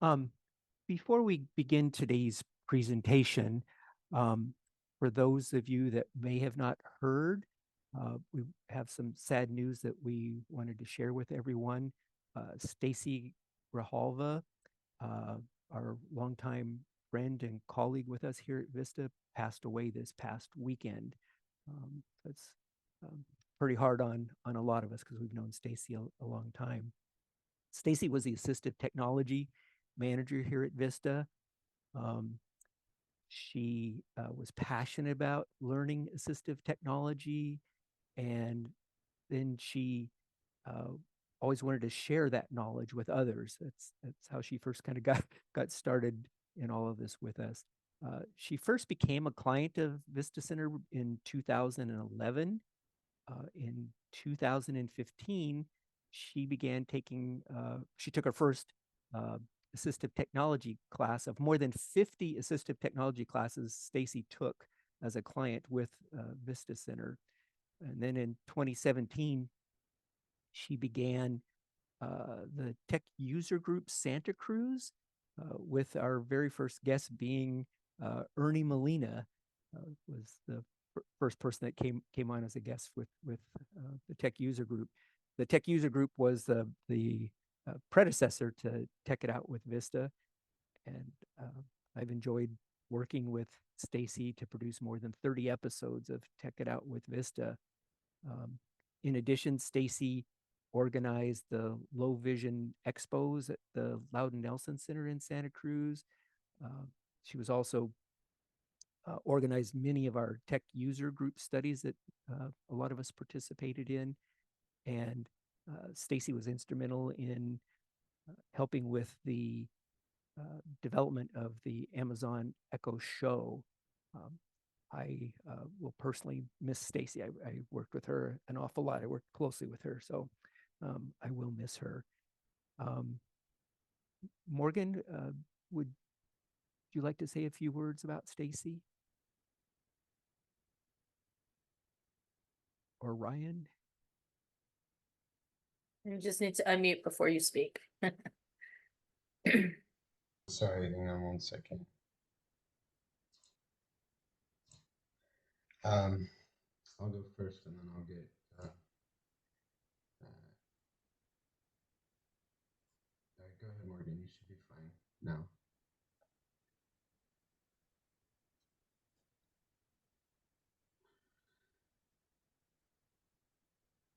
Um, Before we begin today's presentation, for those of you that may have not heard, we have some sad news that we wanted to share with everyone. Stacy Grijalva, uh, our longtime friend and colleague with us here at Vista, passed away this past weekend. It's pretty hard on a lot of us because we've known Stacy a long time. Stacy was the assistive technology manager here at Vista. Um, she was passionate about learning assistive technology, and then she uh, always wanted to share that knowledge with others. That's how she first kind of got started in all of this with us. She first became a client of Vista Center in 2011. In 2015, she began she took her first assistive technology class. Of more than 50 assistive technology classes Stacy took as a client with Vista Center. And then in 2017, she began the tech user group Santa Cruz, with our very first guest being Ernie Molina, was the first person that came on as a guest with the tech user group. The tech user group was the predecessor to Tech It Out with Vista, and I've enjoyed working with Stacy to produce more than 30 episodes of Tech It Out with Vista. In addition, Stacy organized the low vision expos at the Loudon Nelson Center in Santa Cruz. She was also organized many of our tech user group studies that a lot of us participated in. And Stacy was instrumental in helping with the development of the Amazon Echo Show. I will personally miss Stacy. I worked with her an awful lot. I worked closely with her, so I will miss her. Morgan, would you like to say a few words about Stacy? Or Ryan? You just need to unmute before you speak. Sorry, hang on one second. I'll go first and then I'll get go ahead, Morgan. You should be fine now.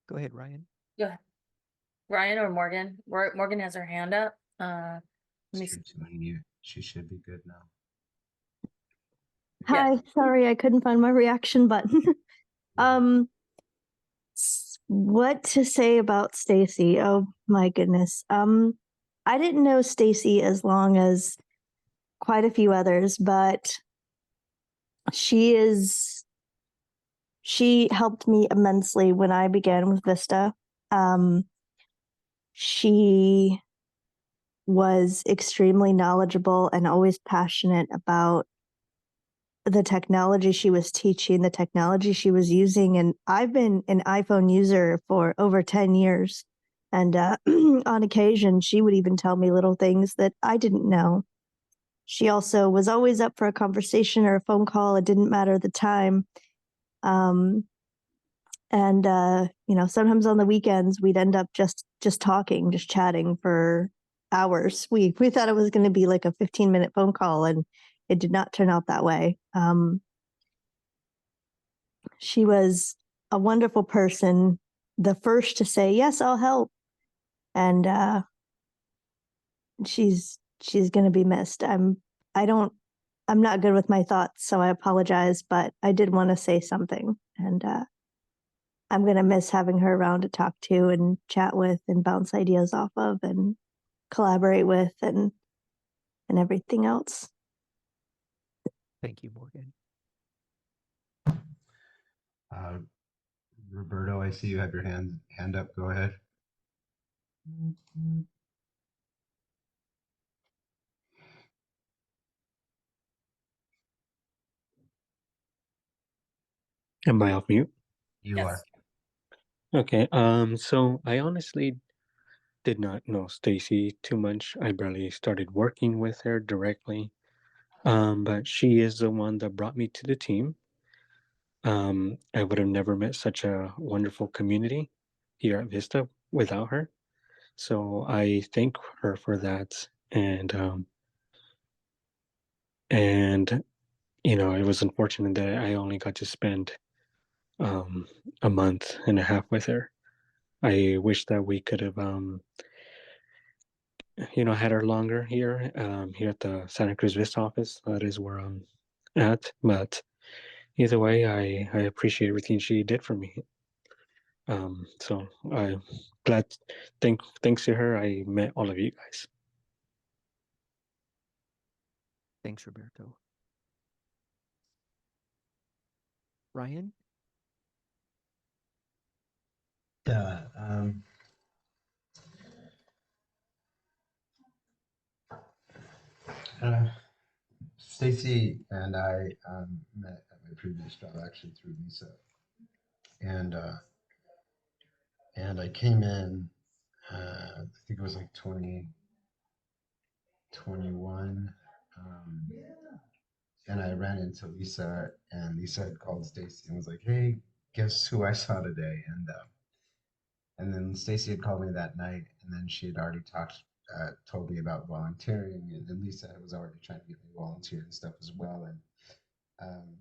Go ahead, Ryan. Go ahead. Ryan or Morgan? Morgan has her hand up. Let me see. She should be good now. Hi, Yeah. sorry I couldn't find my reaction button. What to say about Stacy? Oh my goodness. I didn't know Stacy as long as quite a few others, but she helped me immensely when I began with Vista. She was extremely knowledgeable and always passionate about the technology she was teaching, the technology she was using. And I've been an iPhone user for over 10 years. And on occasion, she would even tell me little things that I didn't know. She also was always up for a conversation or a phone call. It didn't matter the time. Sometimes on the weekends, we'd end up just talking, just chatting for hours. We thought it was going to be like a 15-minute phone call, and it did not turn out that way. She was a wonderful person, the first to say, yes, I'll help. And she's going to be missed. I'm not good with my thoughts, so I apologize, but I did want to say something. And I'm going to miss having her around to talk to and chat with and bounce ideas off of and collaborate with and everything else. Thank you, Morgan. Roberto, I see you have your hand up. Go ahead. Am I off mute? You Yes. are. Okay. So I honestly did not know Stacy too much. I barely started working with her directly. But she is the one that brought me to the team. I would have never met such a wonderful community here at Vista without her. So I thank her for that. And it was unfortunate that I only got to spend um, a month and a half with her. I wish that we could have had her longer here here at the Santa Cruz Vista office. That is where I'm at. But either way, I appreciate everything she did for me. So I'm glad. Thanks to her, I met all of you guys. Thanks, Roberto. Ryan? Yeah. Stacy and I met at my previous job actually through Visa, and I came in. I think it was like 2021, and I ran into Lisa, and Lisa had called Stacy and was like, "Hey, guess who I saw today?" And then Stacy had called me that night, and then she had already told me about volunteering, and then Lisa was already trying to get me volunteer and stuff as well, um,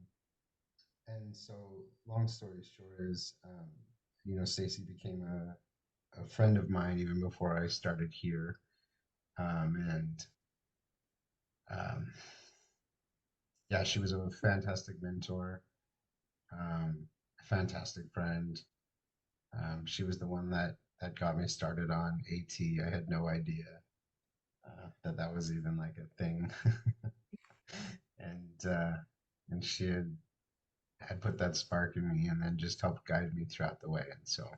and so long story short is, Stacy became a friend of mine even before I started here, and um, yeah, she was a fantastic mentor, a fantastic friend. She was the one that got me started on AT. I had no idea that was even like a thing, and she had put that spark in me, and then just helped guide me throughout the way. And so,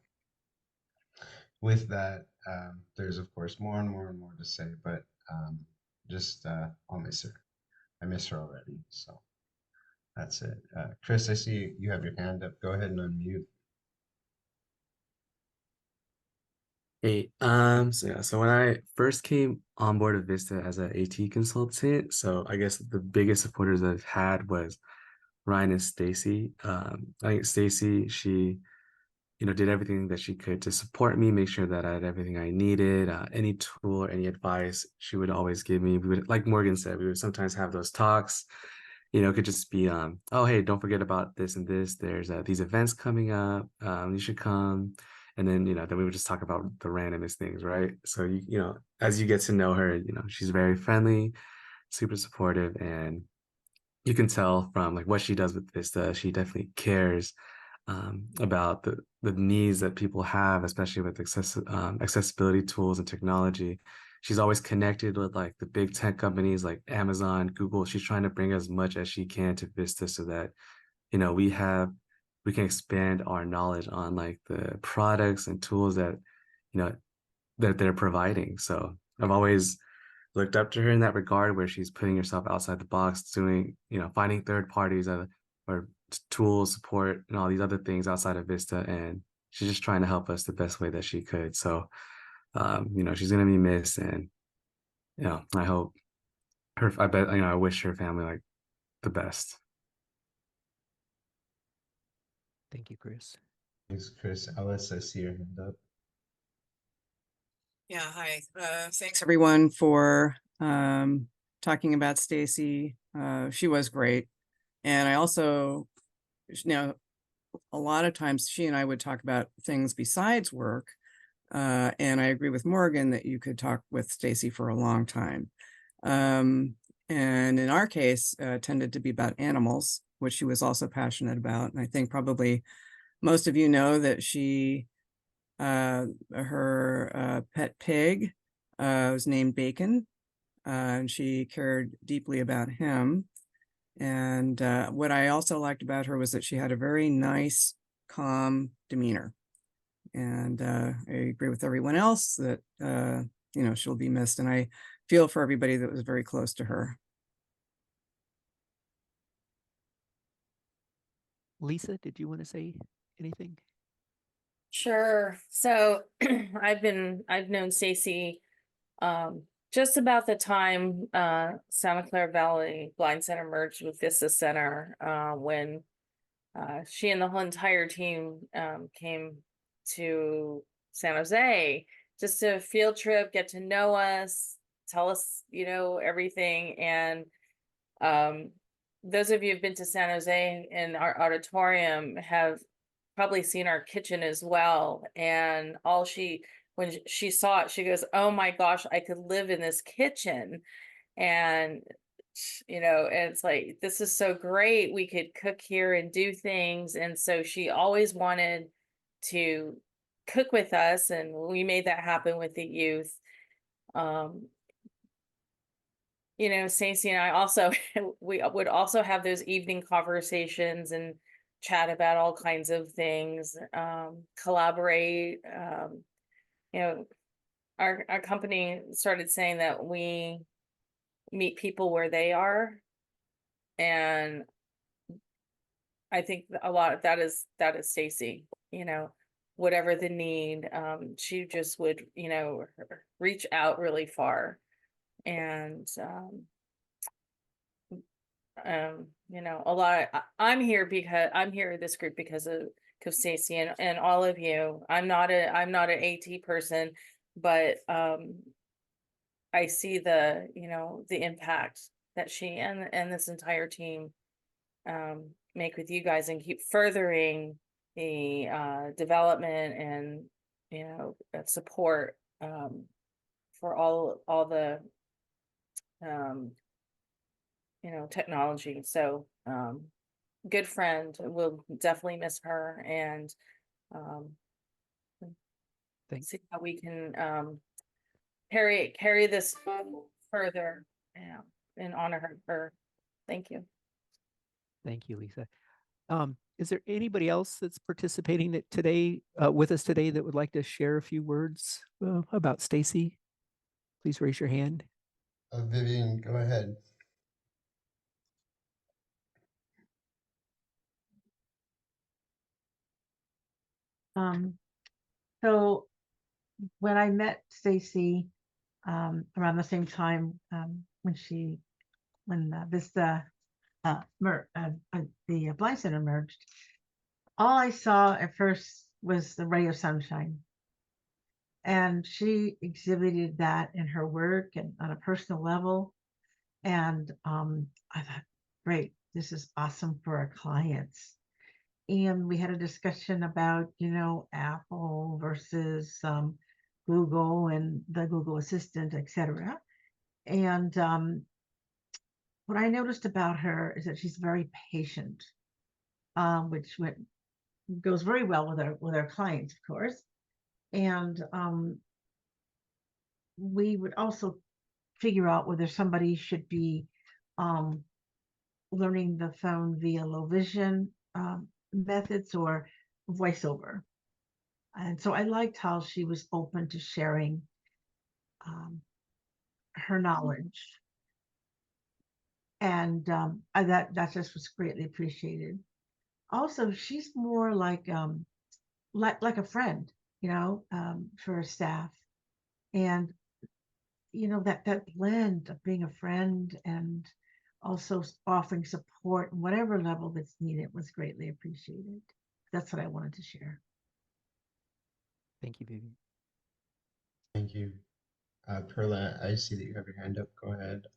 with that, there's of course more and more and more to say, but just I'll miss her. I miss her already. So that's it. Chris, I see you have your hand up. Go ahead and unmute. Hey, so when I first came on board of Vista as an AT consultant, so I guess the biggest supporters I've had was Ryan and Stacy. I think Stacy, she, did everything that she could to support me, make sure that I had everything I needed, any tool or any advice she would always give me. We would, like Morgan said, we would sometimes have those talks. It could just be, oh, hey, don't forget about this and this. There's these events coming up. You should come. And then, then we would just talk about the randomest things, right? So, as you get to know her, she's very friendly, super supportive, and you can tell from like what she does with Vista, she definitely cares about the needs that people have, especially with accessibility tools and technology. She's always connected with like the big tech companies like Amazon, Google. She's trying to bring as much as she can to Vista so that, we can expand our knowledge on like the products and tools that, that they're providing. So I've always looked up to her in that regard, where she's putting herself outside the box, doing, finding third parties or tools, support, and all these other things outside of Vista. And she's just trying to help us the best way that she could. So, she's going to be missed. And, I hope I bet, I wish her family like the best. Thank you, Chris. Thanks, Chris. Alice, I see your hand up. Yeah, hi. Thanks everyone for talking about Stacy. She was great. And I also, a lot of times she and I would talk about things besides work. And I agree with Morgan that you could talk with Stacy for a long time. And in our case, tended to be about animals, which she was also passionate about. And I think probably most of you know that her pet pig was named Bacon, and she cared deeply about him. And what I also liked about her was that she had a very nice, calm demeanor. And I agree with everyone else that, she'll be missed. And I feel for everybody that was very close to her. Lisa, did you want to say anything? Sure. So I've known Stacy just about the time Santa Clara Valley Blind Center merged with Vista Center, when she and the whole entire team came to San Jose just a field trip, get to know us, tell us, everything. And those of you who've been to San Jose in our auditorium have probably seen our kitchen as well. And when she saw it, she goes, "Oh my gosh, I could live in this kitchen." And and it's like, this is so great. We could cook here and do things. And so she always wanted to cook with us, and we made that happen with the youth. Stacey and I also we would also have those evening conversations and chat about all kinds of things, collaborate. You know, our company started saying that we meet people where they are, and I think a lot of that is Stacy. Whatever the need, she just would reach out really far. And a lot I'm here because I'm here in this group because of Stacy and all of you. I'm not an AT person, but I see the impact that she and this entire team make with you guys, and keep furthering the development and support for all the technology. So good friend. We'll definitely miss her, and Thanks. see how we can carry this further, and honor her. Thank you. Thank you, Lisa. Is there anybody else that's participating with us today that would like to share a few words about Stacy? Please raise your hand. Vivian, go ahead. So when I met Stacy around the same time, when Vista the Blind Center merged, all I saw at first was the ray of sunshine. And she exhibited that in her work and on a personal level. And I thought, great, this is awesome for our clients. And we had a discussion about, Apple versus Google and the Google Assistant, etc. And what I noticed about her is that she's very patient, which goes very well with our clients, of course. And we would also figure out whether somebody should be learning the phone via low vision methods or voiceover. And so I liked how she was open to sharing her knowledge. And that just was greatly appreciated. Also, she's more like a friend, for her staff. And that blend of being a friend and also offering support, whatever level that's needed, was greatly appreciated. That's what I wanted to share. Thank you, Vivian. Thank you. Perla, I see that you have your hand up. Go ahead.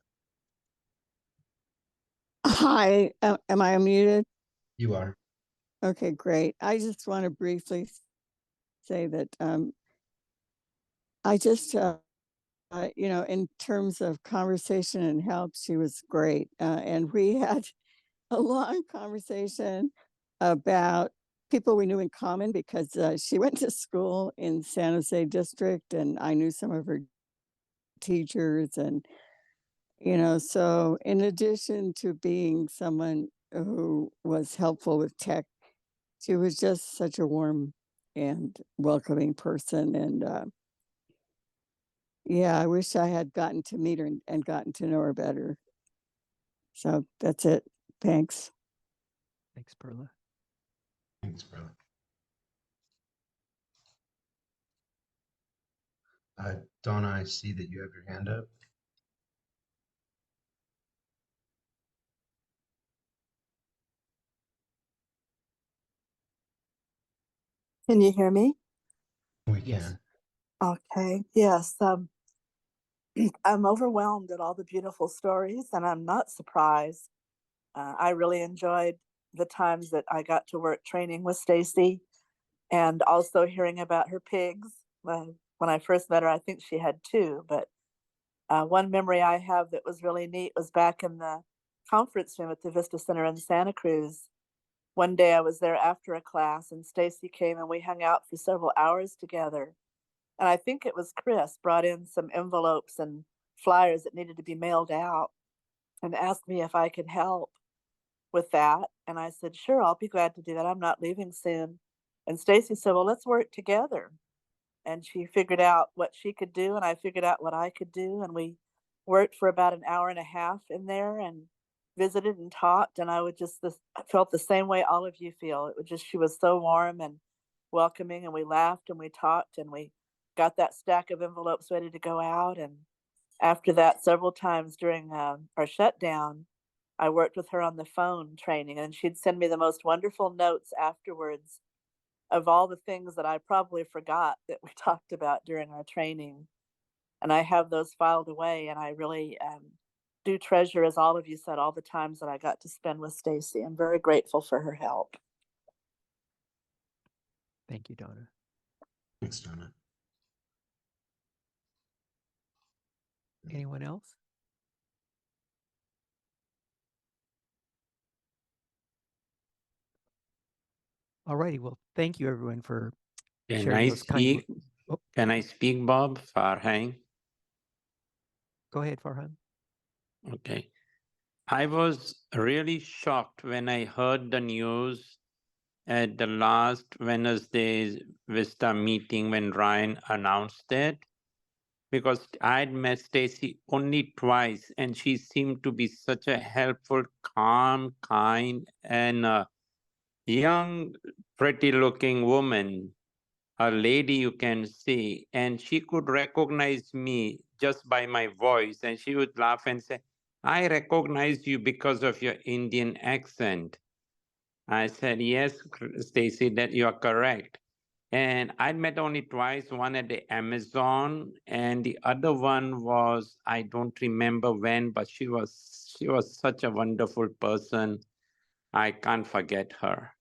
Hi, am I unmuted? You are. Okay, great. I just want to briefly say that I just, in terms of conversation and help, she was great. And we had a long conversation about people we knew in common, because she went to school in San Jose district, and I knew some of her teachers. And so in addition to being someone who was helpful with tech, she was just such a warm and welcoming person. And I wish I had gotten to meet her and gotten to know her better. So that's it. Thanks. Thanks, Perla. Thanks, Perla. Donna, I see that you have your hand up. Can you hear me? We Yes. can. Okay. Yes. I'm overwhelmed at all the beautiful stories, and I'm not surprised. I really enjoyed the times that I got to work training with Stacy, and also hearing about her pigs. When I first met her, I think she had two, but one memory I have that was really neat was back in the conference room at the Vista Center in Santa Cruz. One day I was there after a class, and Stacy came and we hung out for several hours together. And I think it was Chris brought in some envelopes and flyers that needed to be mailed out and asked me if I could help with that. And I said, sure, I'll be glad to do that. I'm not leaving soon. And Stacy said, well, let's work together. And she figured out what she could do, and I figured out what I could do. And we worked for about an hour and a half in there and visited and talked. And I felt the same way all of you feel. It was just, she was so warm and welcoming, and we laughed and we talked and we got that stack of envelopes ready to go out. And after that, several times during our shutdown, I worked with her on the phone training, and she'd send me the most wonderful notes afterwards of all the things that I probably forgot that we talked about during our training. And I have those filed away, and I really do treasure, as all of you said, all the times that I got to spend with Stacy. I'm very grateful for her help. Thank you, Donna. Thanks, Donna. Anyone else? All righty. Well, thank you everyone for Can sharing I those kind. speak? Oh, Can I speak, Bob? Farhang? go ahead, Farhan. Okay. I was really shocked when I heard the news at the last Wednesday's Vista meeting when Ryan announced it, because I'd met Stacy only twice and she seemed to be such a helpful, calm, kind, and young, pretty looking woman, a lady you can see, and she could recognize me just by my voice, and she would laugh and say, I recognized you because of your Indian accent. I said, yes, Stacy, that you are correct. And I met only twice, one at the Amazon, and the other one was, I don't remember when, but she was such a wonderful person. I can't forget her.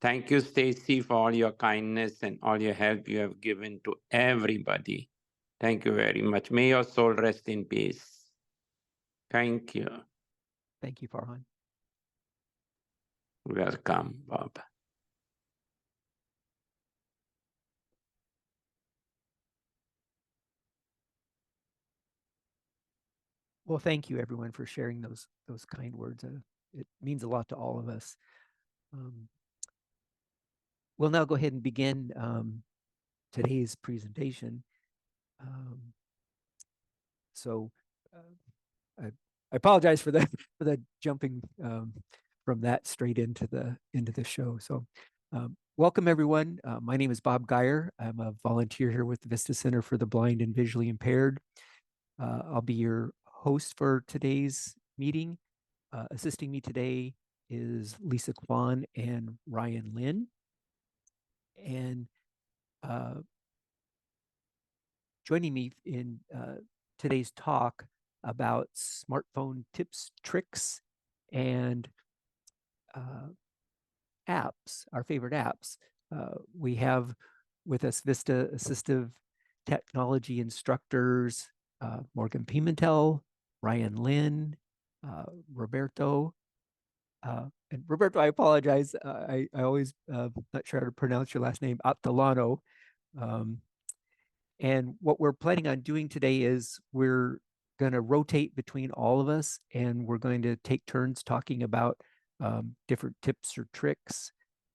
Thank you, Stacy, for all your kindness and all your help you have given to everybody. Thank you very much. May your soul rest in peace. Thank you. Thank you, Farhan. Welcome, Bob. Well, thank you everyone for sharing those kind words. It means a lot to all of us. We'll now go ahead and begin today's presentation. So I apologize for the jumping from that straight into the show. So welcome everyone. My name is Bob Geyer. I'm a volunteer here with the Vista Center for the Blind and Visually Impaired. I'll be your host for today's meeting. Assisting me today is Lisa Kwan and Ryan Lin. And joining me in today's talk about smartphone tips, tricks, and apps, our favorite apps. We have with us Vista assistive technology instructors, Morgan Pimentel, Ryan Lin, Roberto. And Roberto, I apologize. I always not sure how to pronounce your last name, Atalano. And what we're planning on doing today is we're going to rotate between all of us, and we're going to take turns talking about different tips or tricks.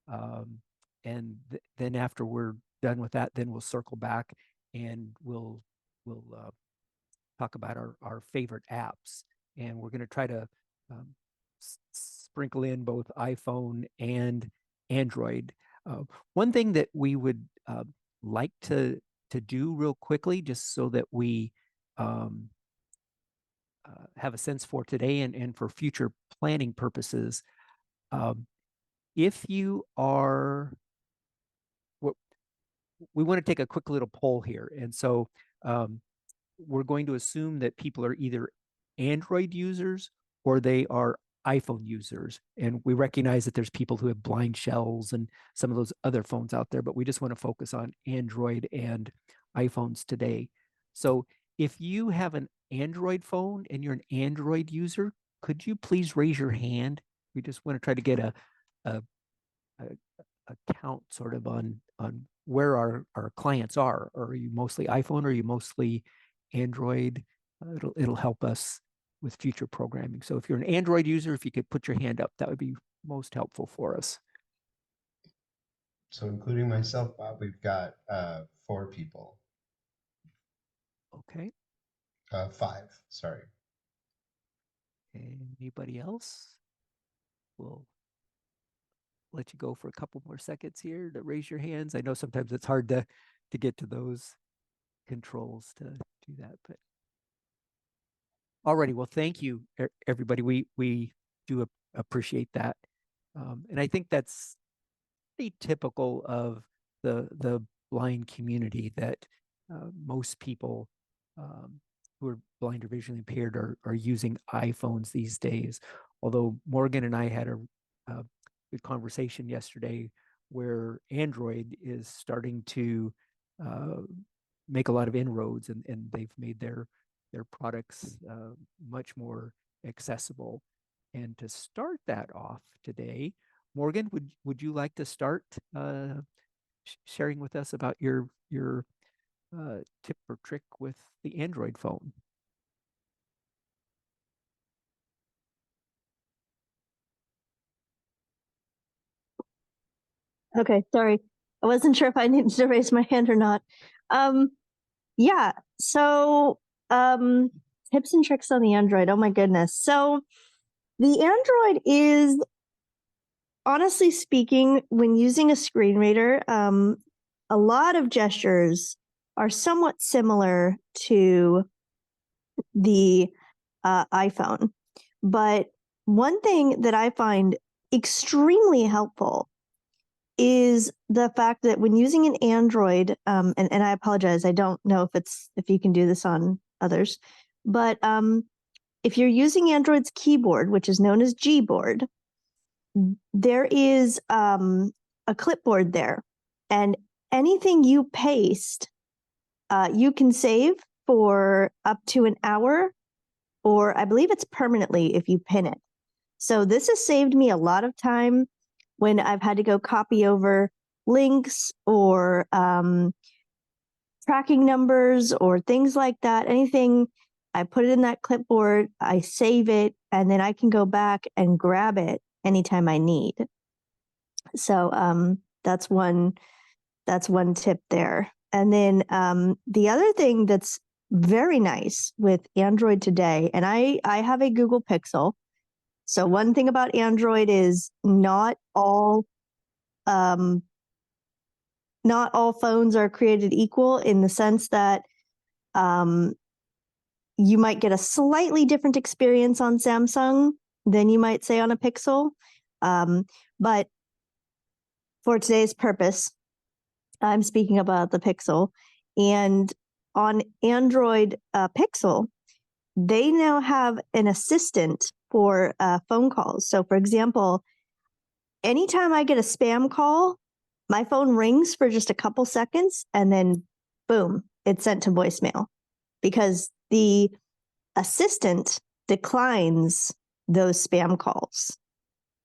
And then after we're done with that, then we'll circle back and we'll talk about our favorite apps. And we're going to try to sprinkle in both iPhone and Android. One thing that we would like to to do real quickly, just so that we have a sense for today and for future planning purposes. If you are, we want to take a quick little poll here. And so we're going to assume that people are either Android users or they are iPhone users. And we recognize that there's people who have blind shells and some of those other phones out there, but we just want to focus on Android and iPhones today. So if you have an Android phone and you're an Android user, could you please raise your hand? We just want to try to get a count sort of on where our clients are. Are you mostly iPhone or are you mostly Android? It'll help us with future programming. So if you're an Android user, if you could put your hand up, that would be most helpful for us. So including myself, Bob, we've got 4 people. Okay. 5, sorry. Anybody else? We'll let you go for a couple more seconds here to raise your hands. I know sometimes it's hard to get to those controls to do that, but alrighty. Well, thank you, everybody. We do appreciate that, and I think that's pretty typical of the blind community, that most people who are blind or visually impaired are using iPhones these days. Although Morgan and I had a good conversation yesterday where Android is starting to make a lot of inroads, and they've made their products much more accessible. And to start that off today, Morgan, would you like to start sharing with us about your tip or trick with the Android phone? Okay, sorry. I wasn't sure if I needed to raise my hand or not. Yeah, so tips and tricks on the Android. Oh my goodness. So the Android is, honestly speaking, when using a screen reader, a lot of gestures are somewhat similar to the iPhone. But one thing that I find extremely helpful is the fact that when using an Android, and I apologize, I don't know if you can do this on others, but if you're using Android's keyboard, which is known as Gboard, there is a clipboard there, and anything you paste, you can save for up to an hour, or I believe it's permanently if you pin it. So this has saved me a lot of time when I've had to go copy over links or tracking numbers or things like that. Anything, I put it in that clipboard, I save it, and then I can go back and grab it anytime I need. So that's one tip there. And then the other thing that's very nice with Android today, and I have a Google Pixel. So one thing about Android is not all phones are created equal, in the sense that you might get a slightly different experience on Samsung than you might say on a Pixel. But for today's purpose, I'm speaking about the Pixel. And on Android Pixel, they now have an assistant for phone calls. So for example, anytime I get a spam call, my phone rings for just a couple seconds and then boom, it's sent to voicemail, because the assistant declines those spam calls.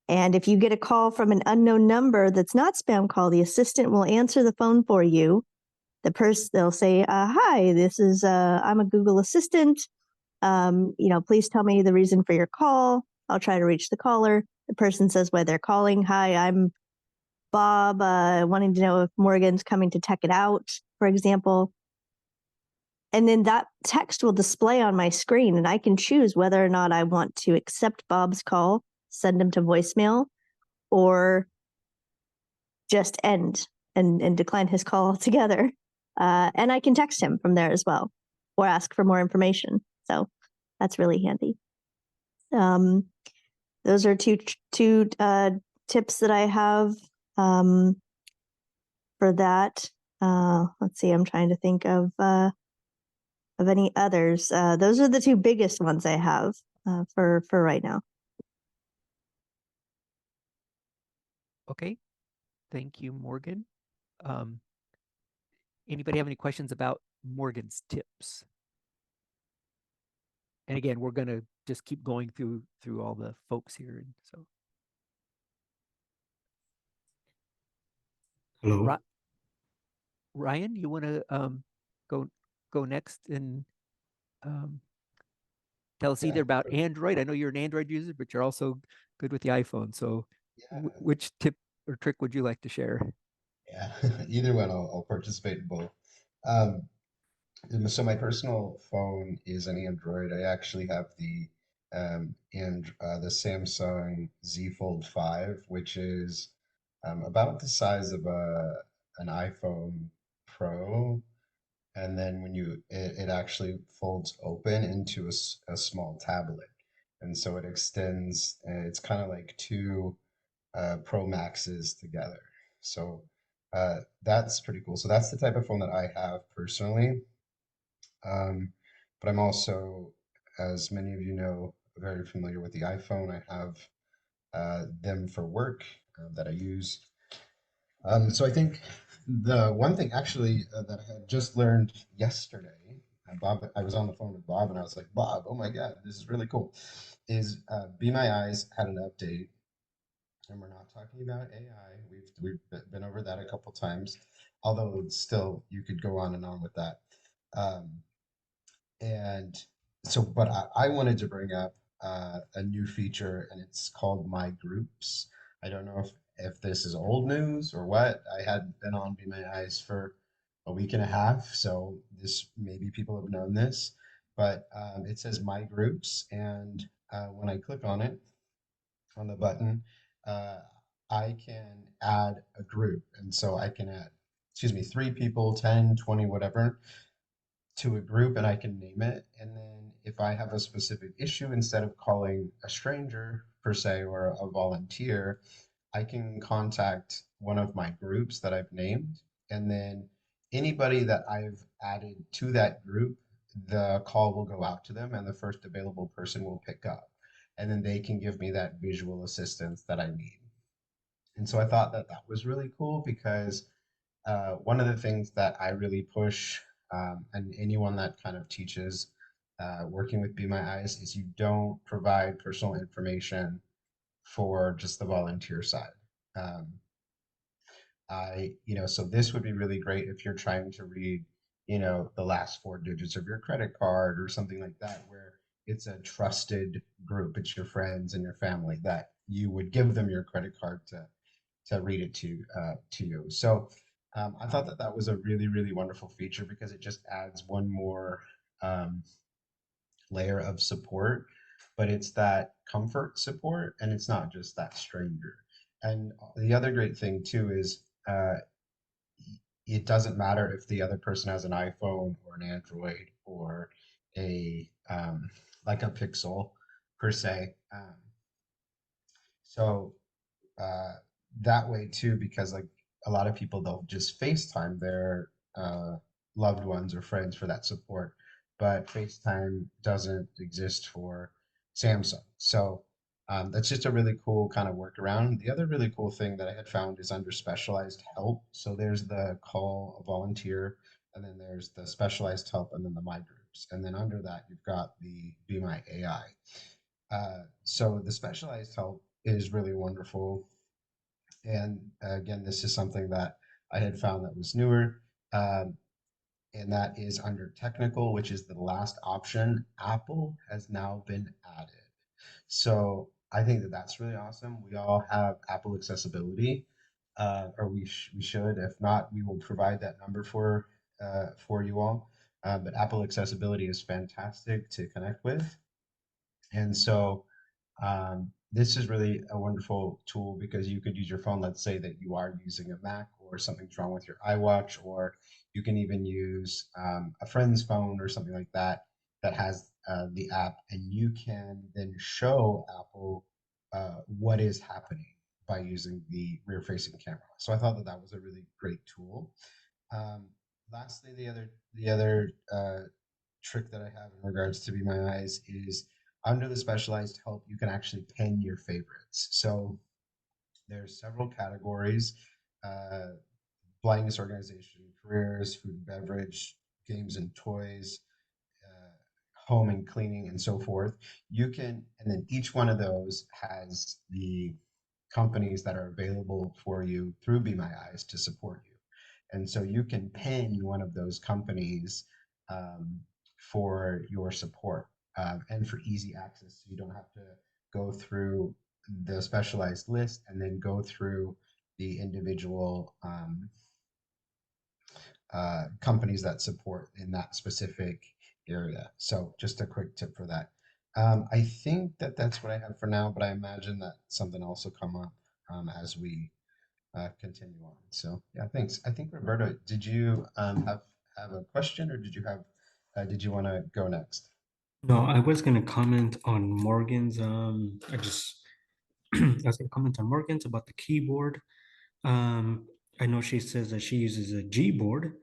And if you get a call from an unknown number that's not spam call, the assistant will answer the phone for you. They'll say, hi, this is, I'm a Google Assistant. Please tell me the reason for your call. I'll try to reach the caller. The person says why they're calling. Hi, I'm Bob, wanting to know if Morgan's coming to check it out, for example. And then that text will display on my screen, and I can choose whether or not I want to accept Bob's call, send him to voicemail, or just end and decline his call altogether. And I can text him from there as well, or ask for more information. So that's really handy. Those are two tips that I have for that. Let's see, I'm trying to think of any others. Those are the two biggest ones I have for right now. Okay, thank you, Morgan. Anybody have any questions about Morgan's tips? And again, we're going to just keep going through all the folks here. And so, Hello. Ryan, you want to go next and tell us either about Android. I know you're an Android user, but you're also good with the iPhone. So, which tip or trick would you like to share? Yeah, either one, I'll participate in both. Um, so my personal phone is an Android. I actually have the the Samsung Z Fold 5, which is about the size of an iPhone Pro, and then when it actually folds open into a small tablet, and so it extends. It's kind of like two Pro Maxes together. So that's pretty cool. So that's the type of phone that I have personally. But I'm also, as many of you know, very familiar with the iPhone. I have them for work that I use. So I think the one thing actually that I had just learned yesterday, and Bob, I was on the phone with Bob and I was like, Bob, oh my God, this is really cool, is Be My Eyes had an update, and we're not talking about AI. We've been over that a couple times, although still you could go on and on with that. Um, and so, but I wanted to bring up a new feature, and it's called My Groups. I don't know if this is old news or what. I hadn't been on Be My Eyes for a week and a half, so this maybe people have known this, but it says My Groups, and when I click on the button, uh, I can add a group, and so I can add, excuse me, 3 people, 10, 20, whatever, to a group, and I can name it. And then if I have a specific issue, instead of calling a stranger per se or a volunteer, I can contact one of my groups that I've named. And then anybody that I've added to that group, the call will go out to them and the first available person will pick up. And then they can give me that visual assistance that I need. And so I thought that that was really cool because one of the things that I really push, and anyone that kind of teaches working with Be My Eyes, is you don't provide personal information for just the volunteer side. Um, so this would be really great if you're trying to read, the last 4 digits of your credit card or something like that, where it's a trusted group. It's your friends and your family that you would give them your credit card to read it to you. So I thought that that was a really, really wonderful feature because it just adds one more um, layer of support, but it's that comfort support, and it's not just that stranger. And the other great thing too is it doesn't matter if the other person has an iPhone or an Android or a like a Pixel per se. So uh, that way too, because like a lot of people, they'll just FaceTime their loved ones or friends for that support, but FaceTime doesn't exist for Samsung. So that's just a really cool kind of workaround. The other really cool thing that I had found is under specialized help. So there's the call a volunteer, and then there's the specialized help, and then the My Groups. And then under that, you've got the Be My AI. So the specialized help is really wonderful. And again, this is something that I had found that was newer. And that is under technical, which is the last option. Apple has now been added. So I think that that's really awesome. We all have Apple accessibility, or we should. If not, we will provide that number for you all. But Apple accessibility is fantastic to connect with. And so this is really a wonderful tool because you could use your phone. Let's say that you are using a Mac or or something's wrong with your iWatch, or you can even use a friend's phone or something like that that has the app, and you can then show Apple what is happening by using the rear-facing camera. So I thought that that was a really great tool. Um, Lastly, the other trick that I have in regards to Be My Eyes is under the specialized help, you can actually pin your favorites. So there's several categories: uh, blindness organization, careers, food and beverage, games and toys, home and cleaning, and so forth. You can, and then each one of those has the companies that are available for you through Be My Eyes to support you. And so you can pin one of those companies for your support and for easy access. So you don't have to go through the specialized list and then go through the individual companies that support in that specific area. So just a quick tip for that. I think that that's what I have for now, but I imagine that something else will come up as we continue on. So yeah, thanks. I think Roberto, did you have a question, or did you want to go next? No, I was gonna comment on Morgan's. I was gonna comment on Morgan's about the keyboard. I know she says that she uses a Gboard.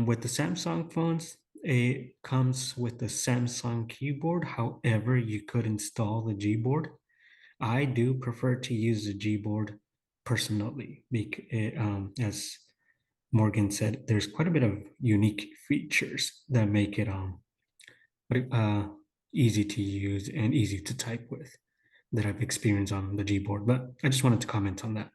With the Samsung phones, it comes with the Samsung keyboard. However, you could install the Gboard. I do prefer to use the Gboard personally, because as Morgan said, there's quite a bit of unique features that make it easy to use and easy to type with that I've experienced on the Gboard. But I just wanted to comment on that.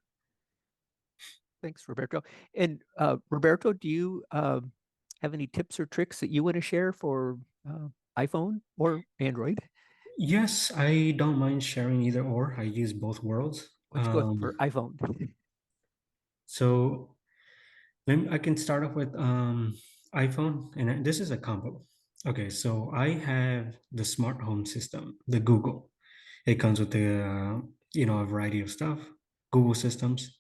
Thanks, Roberto. And Roberto, do you have any tips or tricks that you want to share for iPhone or Android? Yes, I don't mind sharing either or. I use both worlds. Let's go for iPhone. So I can start off with iPhone, and this is a combo. Okay, so I have the smart home system, the Google. It comes with the a variety of stuff, Google systems.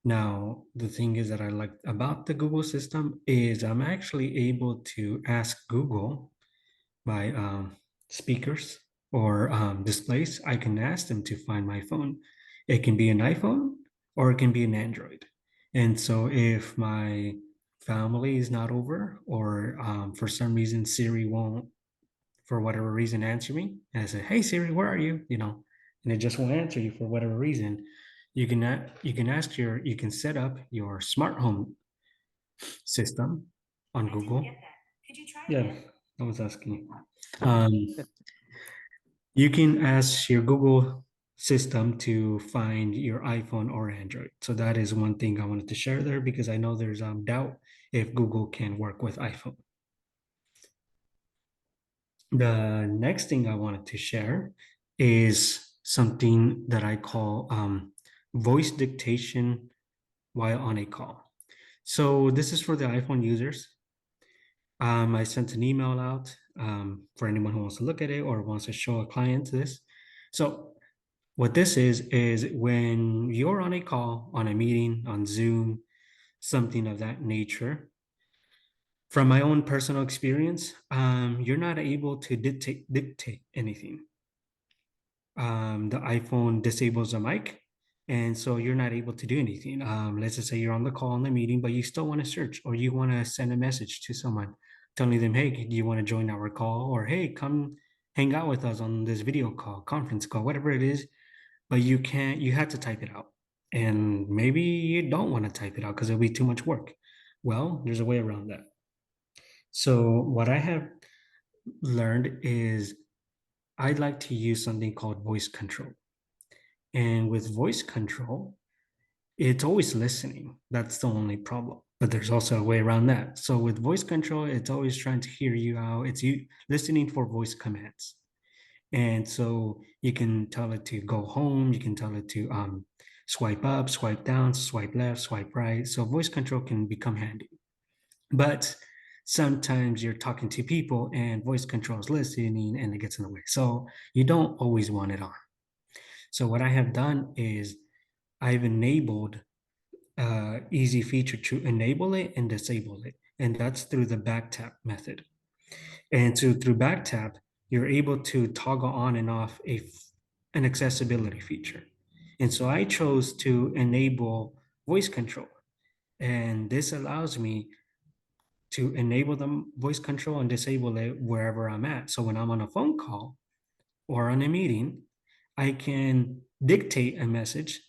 Now, the thing is that I like about the Google system is I'm actually able to ask Google by speakers or displays. I can ask them to find my phone. It can be an iPhone or it can be an Android. And so if my family is not over, or for some reason Siri won't, for whatever reason, answer me, and I say, "Hey Siri, where are you?" And it just won't answer you for whatever reason. You can set up your smart home system on Google. Could you try Yeah, I was asking. You can ask your Google system to find your iPhone or Android. So that is one thing I wanted to share there, because I know there's doubt if Google can work with iPhone. The next thing I wanted to share is something that I call voice dictation while on a call. So this is for the iPhone users. I sent an email out for anyone who wants to look at it or wants to show a client this. So what this is when you're on a call, on a meeting, on Zoom, something of that nature. From my own personal experience, you're not able to dictate anything. The iPhone disables the mic, and so you're not able to do anything. Let's just say you're on the call in the meeting, but you still want to search, or you want to send a message to someone telling them, "Hey, do you want to join our call?" Or, "Hey, come hang out with us on this video call, conference call," whatever it is. But you have to type it out. And maybe you don't want to type it out because it'll be too much work. Well, there's a way around that. So what I have learned is I'd like to use something called voice control. And with voice control, it's always listening. That's the only problem. But there's also a way around that. So with voice control, it's always trying to hear you out. It's you listening for voice commands. And so you can tell it to go home. You can tell it to swipe up, swipe down, swipe left, swipe right. So voice control can become handy. But sometimes you're talking to people and voice control is listening and it gets in the way. So you don't always want it on. So what I have done is I've enabled easy feature to enable it and disable it, and that's through the back tap method. And so through back tap, you're able to toggle on and off an accessibility feature. And so I chose to enable voice control. And this allows me to enable the voice control and disable it wherever I'm at. So when I'm on a phone call or on a meeting, I can dictate a message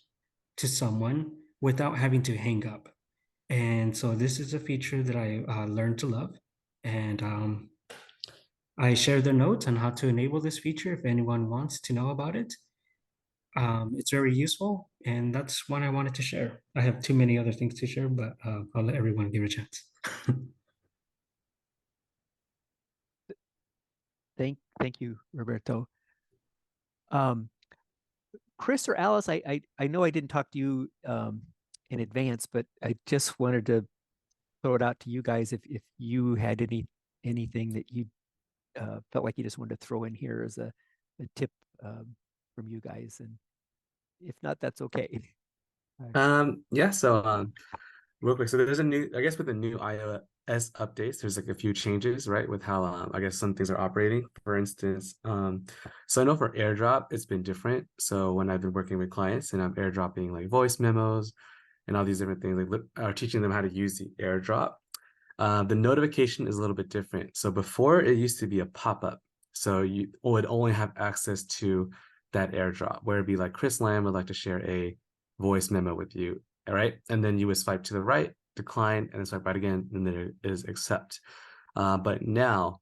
to someone without having to hang up. And so this is a feature that I learned to love. And I share the notes on how to enable this feature if anyone wants to know about it. It's very useful, and that's what I wanted to share. I have too many other things to share, but I'll let everyone give a chance. Thank you, Roberto. Chris or Alice, I know I didn't talk to you in advance, but I just wanted to throw it out to you guys if you had anything that you felt like you just wanted to throw in here as a tip from you guys, and if not, that's okay. Yeah, so real quick, so there's a new, I guess with the new iOS updates, there's like a few changes, right, with how I guess some things are operating. For instance, so I know for AirDrop, it's been different. So when I've been working with clients and I'm AirDropping like voice memos and all these different things, like teaching them how to use the AirDrop, the notification is a little bit different. So before it used to be a pop-up, so you would only have access to that AirDrop, where it'd be like Chris Lamb would like to share a voice memo with you. All right. And then you would swipe to the right, decline, and then swipe right again, and there is accept. But now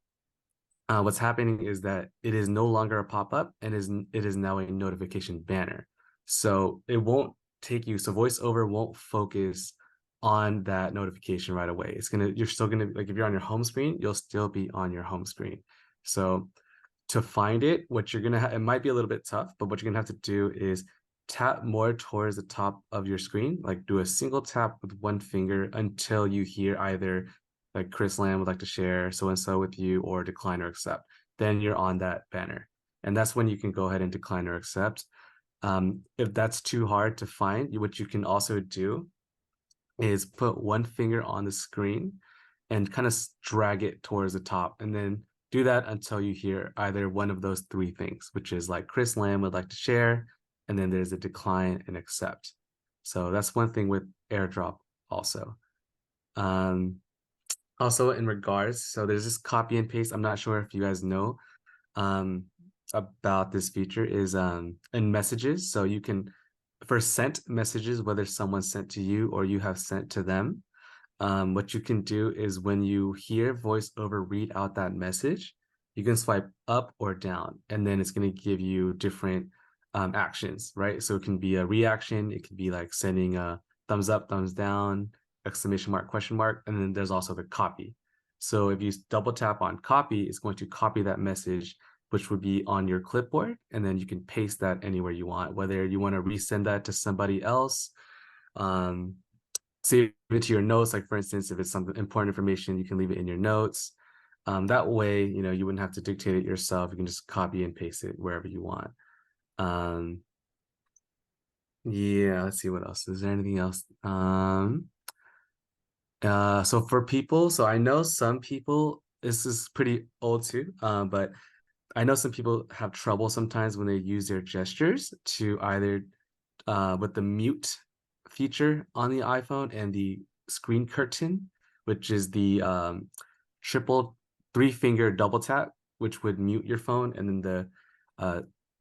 what's happening is that it is no longer a pop-up, and it is now a notification banner. So it won't take you, so VoiceOver won't focus on that notification right away. You're still gonna, like, if you're on your home screen, you'll still be on your home screen. So to find it, what you're gonna have, it might be a little bit tough, but what you're gonna have to do is tap more towards the top of your screen, like do a single tap with one finger until you hear either like Chris Lamb would like to share so-and-so with you, or decline or accept. Then you're on that banner. And that's when you can go ahead and decline or accept. If that's too hard to find, what you can also do is put one finger on the screen and kind of drag it towards the top, and then do that until you hear either one of those three things, which is like Chris Lamb would like to share, and then there's a decline and accept. So that's one thing with AirDrop also. Also in regards, so there's this copy and paste. I'm not sure if you guys know about this feature, is in messages. So you can, for sent messages, whether someone sent to you or you have sent to them, what you can do is when you hear VoiceOver read out that message, you can swipe up or down, and then it's going to give you different actions, right? So it can be a reaction, it could be like sending a thumbs up, thumbs down, exclamation mark, question mark, and then there's also the copy. So if you double tap on copy, it's going to copy that message, which would be on your clipboard, and then you can paste that anywhere you want, whether you want to resend that to somebody else, save it to your notes. Like for instance, if it's some important information, you can leave it in your notes. That way, you wouldn't have to dictate it yourself. You can just copy and paste it wherever you want. Yeah, let's see what else. Is there anything else? So for people, so I know some people, this is pretty old too, but I know some people have trouble sometimes when they use their gestures to either with the mute feature on the iPhone and the screen curtain, which is the three-finger double tap, which would mute your phone, and then the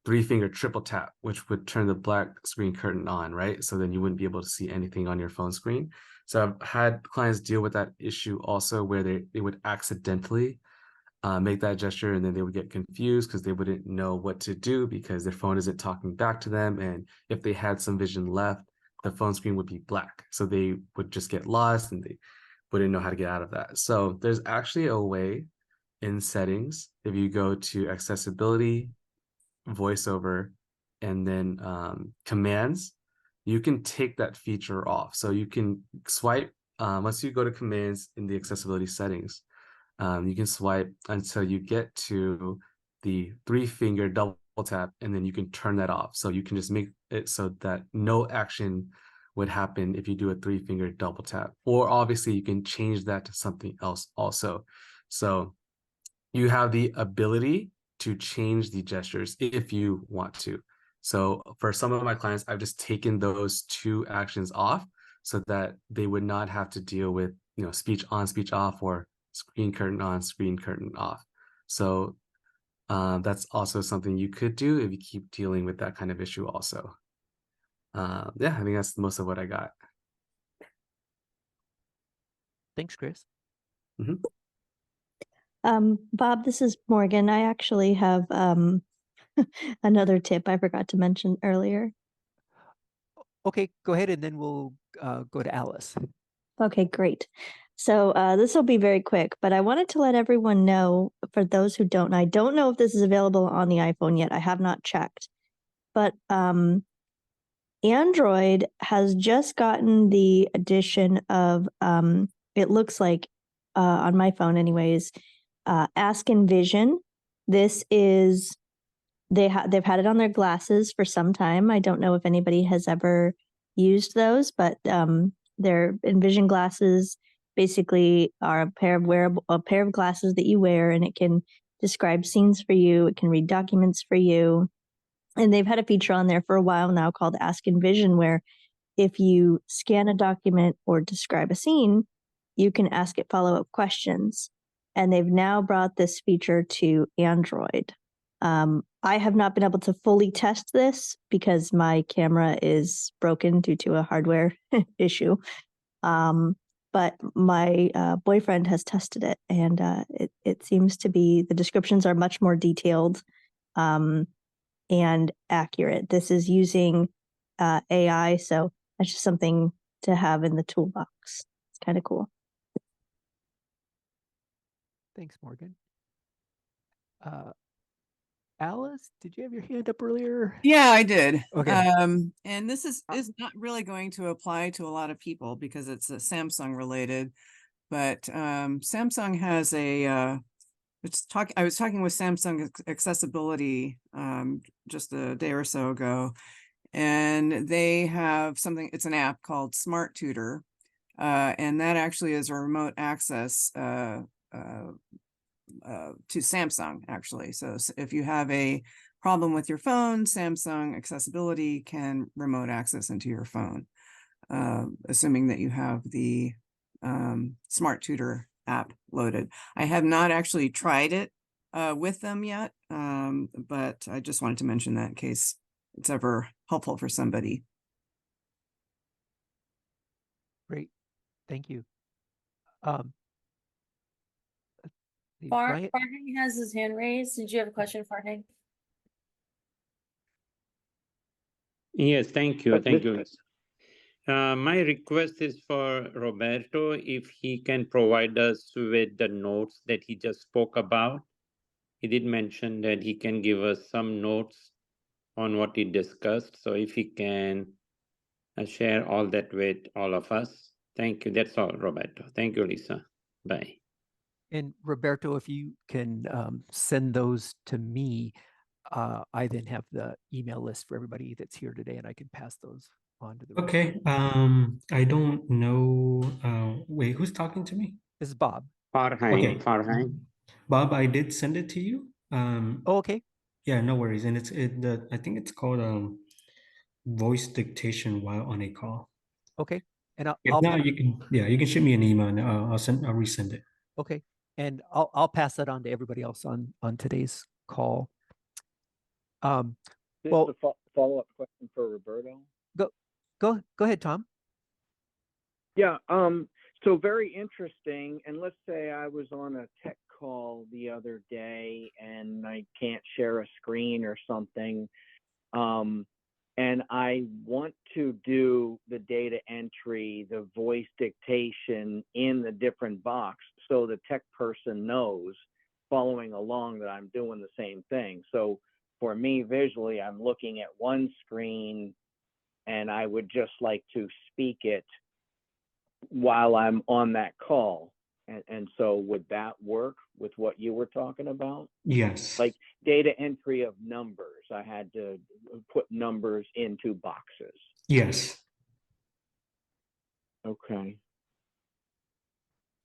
three-finger triple tap, which would turn the black screen curtain on, right? So then you wouldn't be able to see anything on your phone screen. So I've had clients deal with that issue also, where they would accidentally make that gesture, and then they would get confused because they wouldn't know what to do because their phone isn't talking back to them. And if they had some vision left, the phone screen would be black. So they would just get lost and they wouldn't know how to get out of that. So there's actually a way in settings, if you go to accessibility, VoiceOver, and then commands, you can take that feature off. So you can swipe, once you go to commands in the accessibility settings, you can swipe until you get to the three-finger double tap, and then you can turn that off. So you can just make it so that no action would happen if you do a 3-finger double tap. Or obviously you can change that to something else also. So you have the ability to change the gestures if you want to. So for some of my clients, I've just taken those 2 actions off so that they would not have to deal with, you know, speech on, speech off, or screen curtain on, screen curtain off. So that's also something you could do if you keep dealing with that kind of issue also. Yeah, I think that's most of what I got. Thanks, Chris. Bob, this is Morgan. I actually have another tip I forgot to mention earlier. Okay, go ahead, and then we'll go to Alice. Okay, great. So this will be very quick, but I wanted to let everyone know, for those who don't, I don't know if this is available on the iPhone yet. I have not checked, but Android has just gotten the addition of, it looks like on my phone anyways, Ask Envision. This is, they've had it on their glasses for some time. I don't know if anybody has ever used those, but their Envision glasses basically are a pair of glasses that you wear, and it can describe scenes for you. It can read documents for you. And they've had a feature on there for a while now called Ask Envision, where if you scan a document or describe a scene, you can ask it follow-up questions. And they've now brought this feature to Android. I have not been able to fully test this because my camera is broken due to a hardware issue. But my boyfriend has tested it, and it seems to be, the descriptions are much more detailed and accurate. This is using AI, so that's just something to have in the toolbox. It's kind of cool. Thanks, Morgan. Alice, did you have your hand up earlier? Yeah, I did. Okay. And this is not really going to apply to a lot of people because it's a Samsung related, but Samsung has a I was talking with Samsung Accessibility just a day or so ago, and they have something, it's an app called Smart Tutor, and that actually is a remote access to Samsung, actually. So if you have a problem with your phone, Samsung Accessibility can remote access into your phone, assuming that you have the Smart Tutor app loaded. I have not actually tried it with them yet, but I just wanted to mention that in case it's ever helpful for somebody. Great. Thank you. Farhang has his hand raised. Did you have a question, Farhang? Yes, thank you. Thank you. My request is for Roberto, if he can provide us with the notes that he just spoke about. He did mention that he can give us some notes on what he discussed. So if he can share all that with all of us. Thank you. That's all, Roberto. Thank you, Lisa. Bye. And Roberto, if you can send those to me, I then have the email list for everybody that's here today, and I can pass those on to the rest. Okay. I don't know. Wait, who's talking to me? This is Bob. Farhang. Okay. Farhang. Bob, I did send it to you. Oh, okay. Yeah, no worries. And I think it's called voice dictation while on a call. Okay. And If not, you can shoot me an email and I'll resend it. Okay. And I'll pass that on to everybody else on today's call. Well, a follow-up question for Roberto. Go ahead, Tom. Yeah. So very interesting. And let's say I was on a tech call the other day and I can't share a screen or something. And I want to do the data entry, the voice dictation in the different box so the tech person knows following along that I'm doing the same thing. So for me, visually, I'm looking at one screen and I would just like to speak it while I'm on that call. And so would that work with what you were talking about? Yes. Like data entry of numbers. I had to put numbers into boxes. Yes. Okay.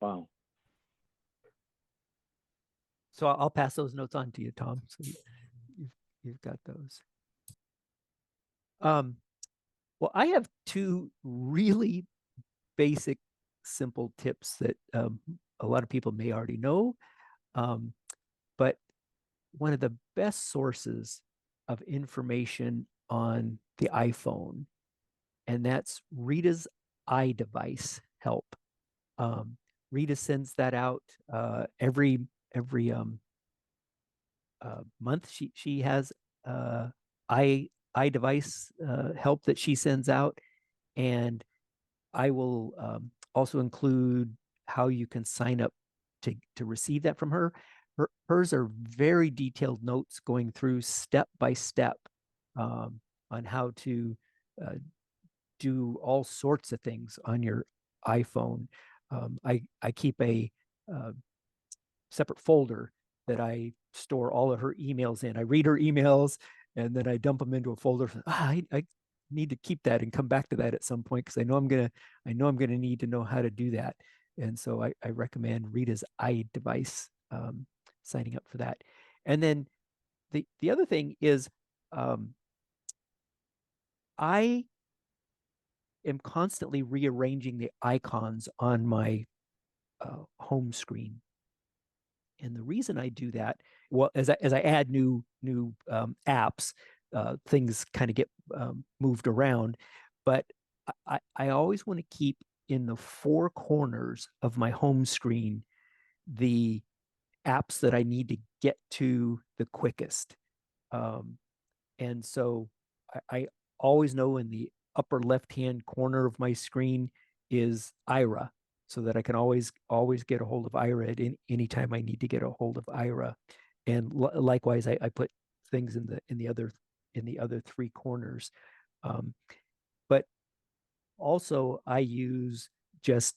Wow. So I'll pass those notes on to you, Tom. So you've got those. Well, I have two really basic, simple tips that a lot of people may already know. But one of the best sources of information on the iPhone, and that's Rita's iDevice help. Rita sends that out every month. She has iDevice help that she sends out, and I will also include how you can sign up to receive that from her. Hers are very detailed notes going through step by step on how to do all sorts of things on your iPhone. I keep a separate folder that I store all of her emails in. I read her emails and then I dump them into a folder. I need to keep that and come back to that at some point because I know I'm gonna need to know how to do that. And so I recommend Rita's iDevice, signing up for that. And then the other thing is I am constantly rearranging the icons on my home screen. And the reason I do that, well, as I add new apps, things kind of get moved around. But I always want to keep in the four corners of my home screen the apps that I need to get to the quickest. And so I always know in the upper left-hand corner of my screen is Ira, so that I can always get a hold of Ira at any time I need to get a hold of Ira. And likewise, I put things in the other three corners. But also I use just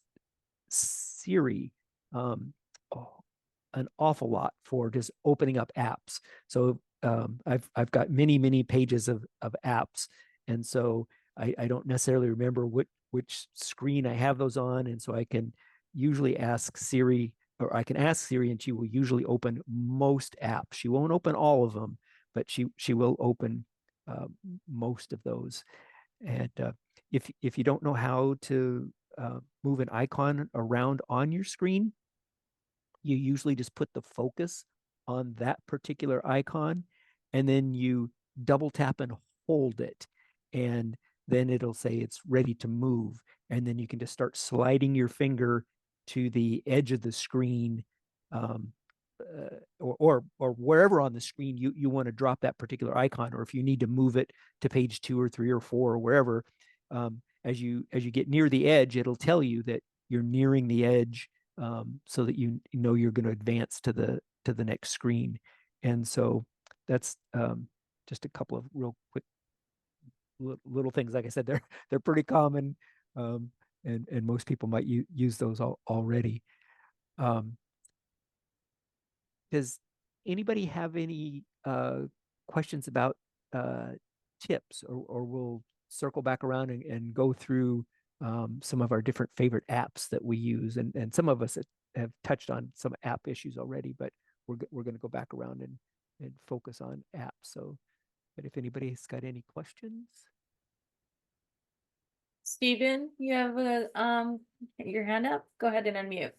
Siri an awful lot for just opening up apps. So I've got many pages of apps, and so I don't necessarily remember which screen I have those on, and so I can usually ask Siri, or I can ask Siri, and she will usually open most apps. She won't open all of them, but she will open most of those. And if you don't know how to move an icon around on your screen, you usually just put the focus on that particular icon, and then you double tap and hold it, and then it'll say it's ready to move, and then you can just start sliding your finger to the edge of the screen, or wherever on the screen you want to drop that particular icon, or if you need to move it to page 2 or 3 or 4 or wherever. As you get near the edge, it'll tell you that you're nearing the edge, so that you know you're going to advance to the next screen. And so that's just a couple of real quick little things. Like I said, they're pretty common, and most people might use those already. Does anybody have any questions about tips, or we'll circle back around and go through some of our different favorite apps that we use, and some of us have touched on some app issues already, but we're going to go back around and focus on apps. So, but if anybody's got any questions. Stephen, you have your hand up? Go ahead and unmute.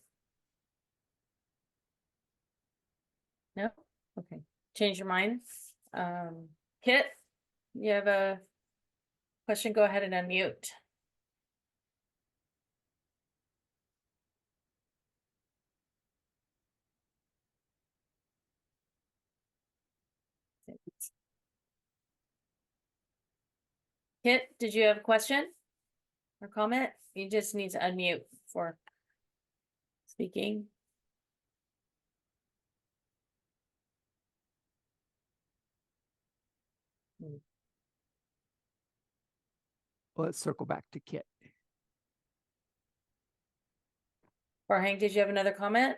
No? Okay. Change your mind. Kit, you have a question? Go ahead and unmute. Kit, did you have a question or comment? You just need to unmute for speaking. Well, let's circle back to Kit. Farhang, did you have another comment?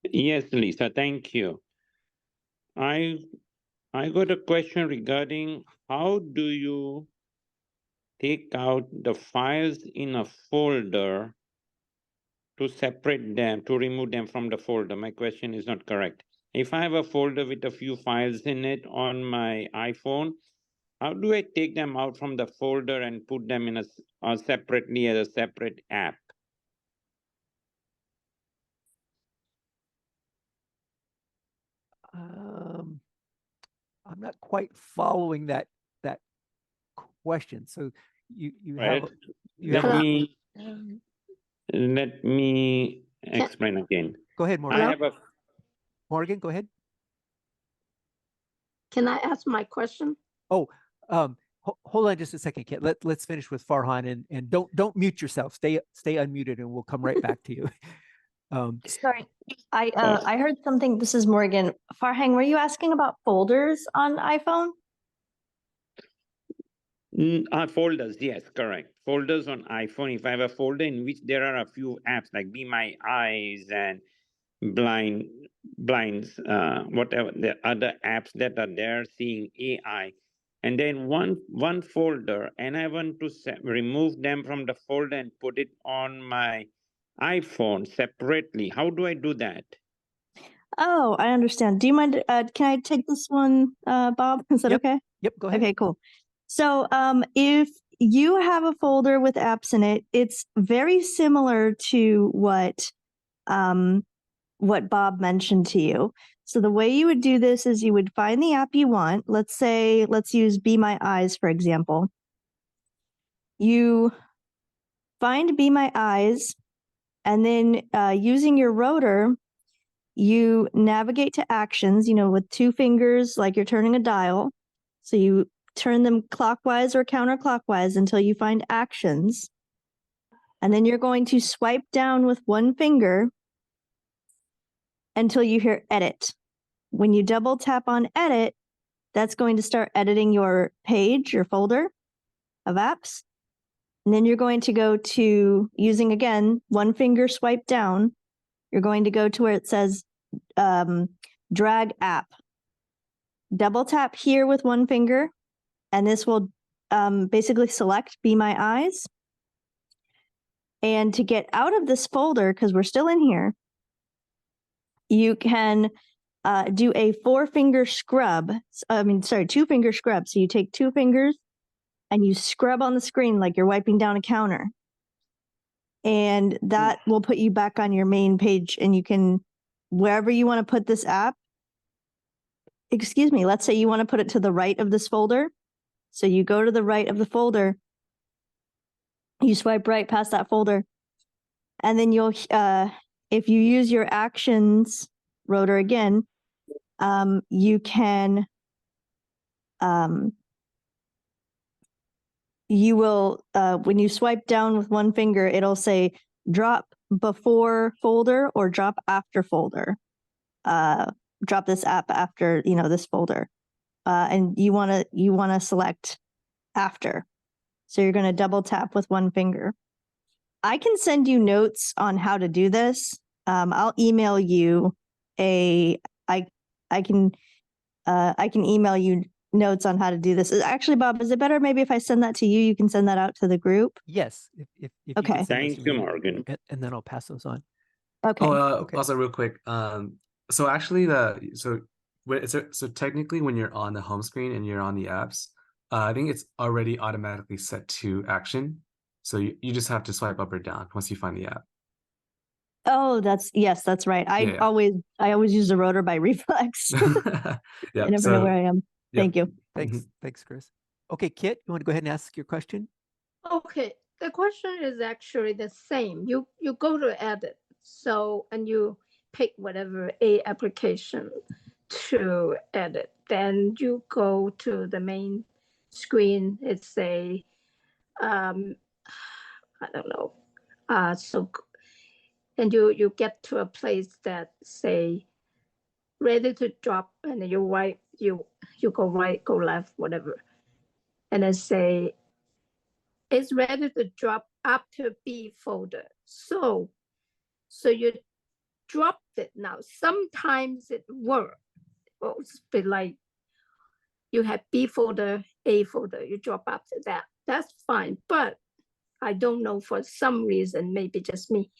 Yes, Lisa, thank you. I got a question regarding how do you take out the files in a folder to separate them, to remove them from the folder? My question is not correct. If I have a folder with a few files in it on my iPhone, how do I take them out from the folder and put them in separately as a separate app? I'm not quite following that question. So you have Right. you have Let me explain again. Go ahead, Morgan. I have a Morgan, go ahead. Can I ask my question? Oh, hold on just a second, Kit. Let's finish with Farhan and don't mute yourself. Stay unmuted, and we'll come right back to you. Sorry, I heard something. This is Morgan. Farhang, were you asking about folders on iPhone? Folders, yes, correct. Folders on iPhone. If I have a folder in which there are a few apps like Be My Eyes and Blinds, whatever the other apps that are there, seeing AI, and then one folder, and I want to remove them from the folder and put it on my iPhone separately. How do I do that? Oh, I understand. Do you mind? Can I take this one, Bob? Is that okay? Yep, go ahead. Okay, cool. So, if you have a folder with apps in it, it's very similar to what Bob mentioned to you. So the way you would do this is you would find the app you want. Let's use Be My Eyes, for example. You find Be My Eyes, and then using your rotor, you navigate to actions, with 2 fingers, like you're turning a dial. So you turn them clockwise or counterclockwise until you find actions. And then you're going to swipe down with 1 finger until you hear edit. When you double tap on edit, that's going to start editing your page, your folder of apps. And then you're going to go to, using again, 1 finger swipe down, you're going to go to where it says drag app. Double tap here with 1 finger, and this will basically select Be My Eyes. And to get out of this folder, because we're still in here, you can do a 4-finger scrub. 2-finger scrub. So you take 2 fingers and you scrub on the screen like you're wiping down a counter. And that will put you back on your main page, and you can, wherever you want to put this app, let's say you want to put it to the right of this folder. So you go to the right of the folder, you swipe right past that folder, and then you'll, if you use your actions rotor again, you can, you will, when you swipe down with 1 finger, it'll say drop before folder or drop after folder. Drop this app after, this folder. And you want to select after. So you're going to double tap with 1 finger. I can send you notes on how to do this. I'll email you I can email you notes on how to do this. Actually, Bob, is it better maybe if I send that to you? You can send that out to the group? Yes. If you Okay. can send those Thank to you, me, Morgan. and then I'll pass those on. Okay. Okay. Also real quick, so actually so technically when you're on the home screen and you're on the apps, I think it's already automatically set to action. So you just have to swipe up or down once you find the app. Oh, that's right. I always use the rotor by reflex. I never know where I am. Thank you. Thanks, Chris. Okay, Kit, you want to go ahead and ask your question? Okay, the question is actually the same. You go to edit, and you pick whatever a application to edit. Then you go to the main screen. It's a I don't know. And you get to a place that say ready to drop, and then you go right, go left, whatever, and then say it's ready to drop up to B folder. So you dropped it now. Sometimes it works. It's be like you have B folder, A folder, you drop up to that. that's fine. But I don't know, for some reason, maybe just me.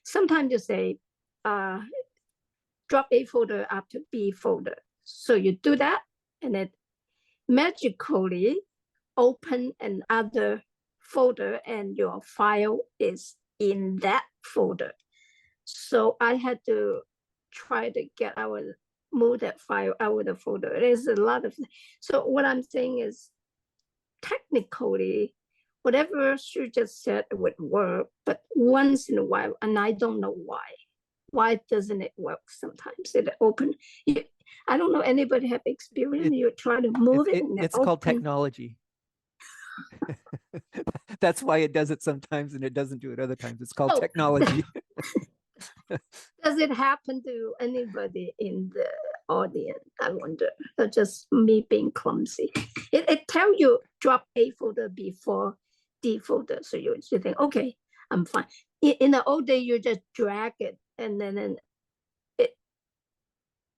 Sometimes you say, drop A folder after B folder. So you do that, and it magically open another folder, and your file is in that folder. So I had to try to move that file out of the folder. There's a lot of, so what I'm saying is, technically, whatever she just said would work, but once in a while, and I don't know why. Why doesn't it work sometimes? It open. I don't know, anybody have experience? You try to move it and It's called technology. That's why it does it sometimes and it doesn't do it other times. It's called technology. Does it happen to anybody in the audience? I wonder. Or just me being clumsy. It tells you drop A folder before D folder. So you think, okay, I'm fine. In the old day, you just drag it, and then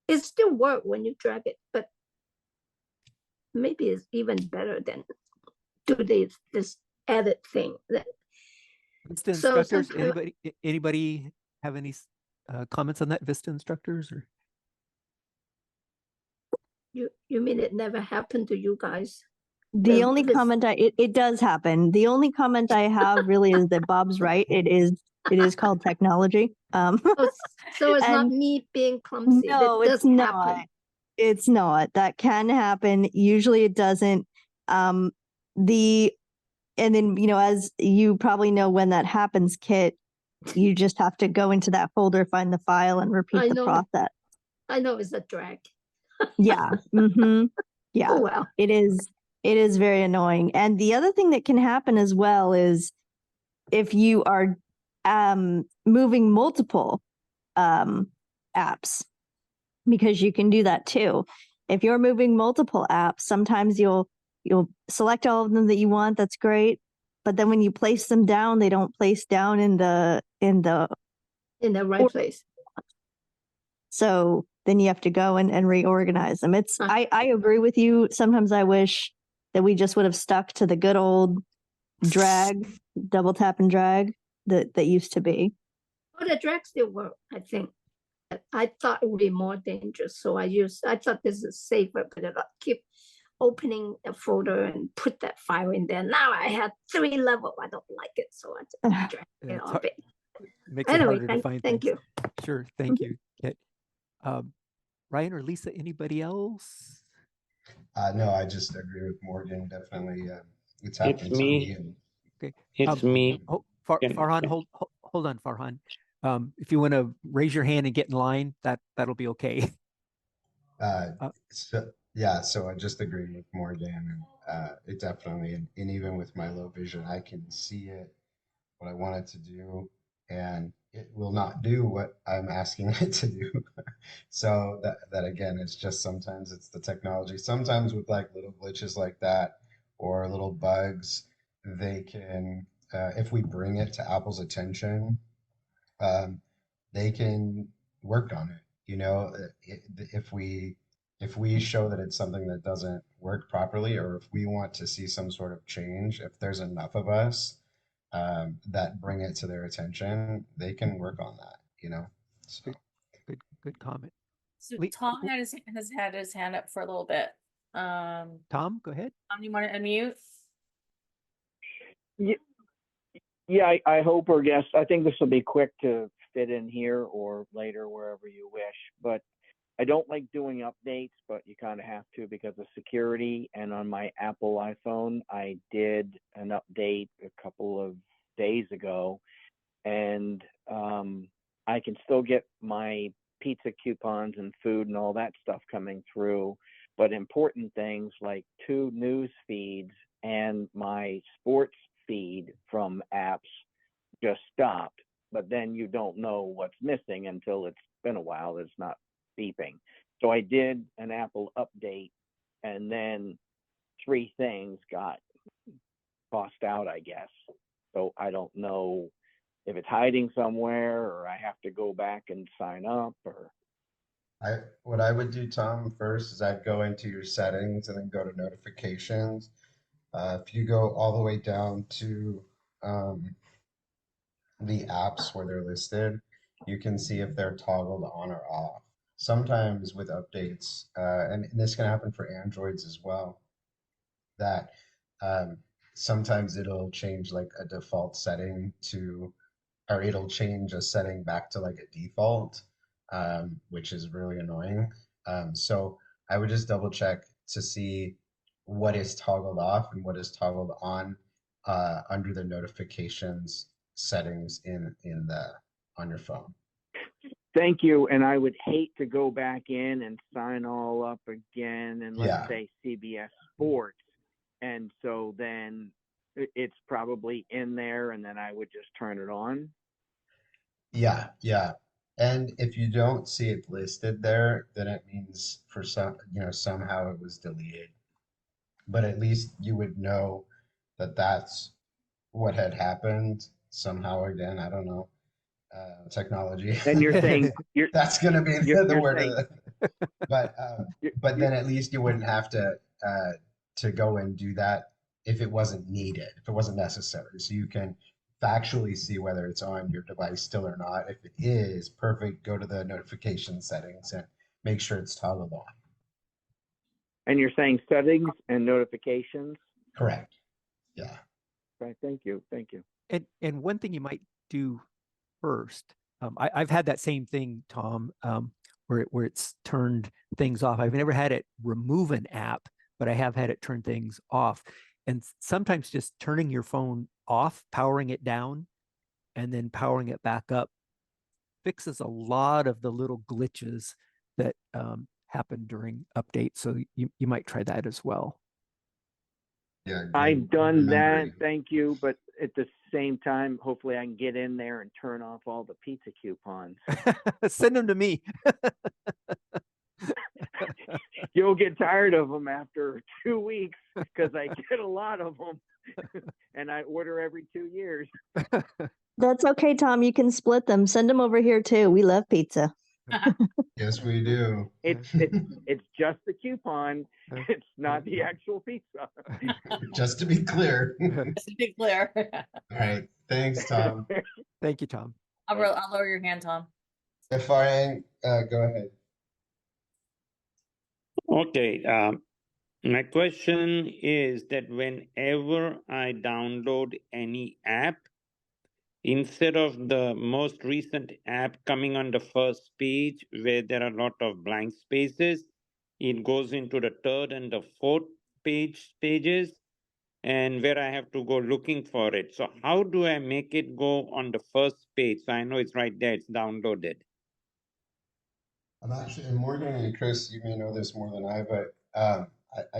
it still works when you drag it, but maybe it's even better than do this edit thing. Vista instructors, anybody have any comments on that, Vista instructors? Or you mean it never happened to you guys? The only comment it does happen. The only comment I have really is that Bob's right. It is called technology. So it's not me being clumsy. No, it's not. Happen. It's not. That can happen. Usually it doesn't. And then, as you probably know, when that happens, Kit, you just have to go into that folder, find the file, and repeat the process. I know it's a drag. Yeah. Mm-hmm. Yeah. Oh, well. It is very annoying. And the other thing that can happen as well is if you are moving multiple apps, because you can do that too. If you're moving multiple apps, sometimes you'll select all of them that you want. That's great. But then when you place them down, they don't place down in the right place. So then you have to go and reorganize them. I agree with you. Sometimes I wish that we just would have stuck to the good old drag, double tap and drag that used to be. Oh, the drag still work, I think. I thought it would be more dangerous. So I thought this is safer, but I keep opening a folder and put that file in there. Now I have 3 levels. I don't like it. So I just drag it all bit. Makes it harder to find thank things. you. Sure. Thank you, Kit. Ryan or Lisa, anybody else? No, I just agree with Morgan. Definitely, it's happened to me. Okay, it's me. Farhan, hold on, Farhan. If you want to raise your hand and get in line, that'll be okay. So I just agree with Morgan, and it definitely, and even with my low vision, I can see it, what I want it to do, and it will not do what I'm asking it to do. So that again, it's just sometimes it's the technology. Sometimes with like little glitches like that or little bugs, they can, if we bring it to Apple's attention, they can work on it. If we show that it's something that doesn't work properly, or if we want to see some sort of change, if there's enough of us that bring it to their attention, they can work on that. So good comment. So Tom has had his hand up for a little bit. Tom, go ahead. Tom, you want to unmute? Yeah, I hope or guess. I think this will be quick to fit in here or later, wherever you wish. But I don't like doing updates, but you kind of have to because of security. And on my Apple iPhone, I did an update a couple of days ago, and I can still get my pizza coupons and food and all that stuff coming through. But important things like 2 news feeds and my sports feed from apps just stopped. But then you don't know what's missing until it's been a while. It's not beeping. So I did an Apple update, and then 3 things got tossed out, I guess. So I don't know if it's hiding somewhere, or I have to go back and sign up, or. What I would do, Tom, first is I'd go into your settings and then go to notifications, If you go all the way down to the apps where they're listed, you can see if they're toggled on or off. Sometimes with updates, and this can happen for Androids as well, that um, sometimes it'll change like a default setting to, or it'll change a setting back to like a default, which is really annoying. So I would just double check to see what is toggled off and what is toggled on under the notifications settings in the on your phone. Thank you. And I would hate to go back in and sign all up again and let's Yeah. say CBS Sports. And so then it's probably in there and then I would just turn it on. Yeah, yeah. And if you don't see it listed there, then it means for some, somehow it was deleted. But at least you would know that that's what had happened somehow. Again, I don't know, technology. And you're saying That's going to be the word saying, of the, but then at least you wouldn't have to go and do that if it wasn't needed, if it wasn't necessary. So you can factually see whether it's on your device still or not. If it is, perfect, go to the notification settings and make sure it's toggled on. and you're saying settings and notifications? Correct. Yeah. Right. Thank you. Thank you. And one thing you might do first, I've had that same thing, Tom, where it's turned things off. I've never had it remove an app, but I have had it turn things off. And sometimes just turning your phone off, powering it down, and then powering it back up fixes a lot of the little glitches that happen during updates. So you might try that as well. Yeah, I've done that, thank you, but at the same time, hopefully I can get in there and turn off all the pizza coupons. Send them to me. You'll get tired of them after 2 weeks because I get a lot of them and I order every 2 years. That's okay, Tom. You can split them. Send them over here too. We love pizza. Yes, we do. It's just the coupon. It's not the actual pizza. Just to be clear. Just to be clear. All right. Thanks, Tom. Thank you, Tom. I'll lower your hand, Tom. Ifying, go ahead. Okay. My question is that whenever I download any app, instead of the most recent app coming on the first page where there are a lot of blank spaces, it goes into the third and the fourth pages, and where I have to go looking for it. So how do I make it go on the first page? So I know it's right there, it's downloaded. I'm actually, and Morgan and Chris, you may know this more than I, but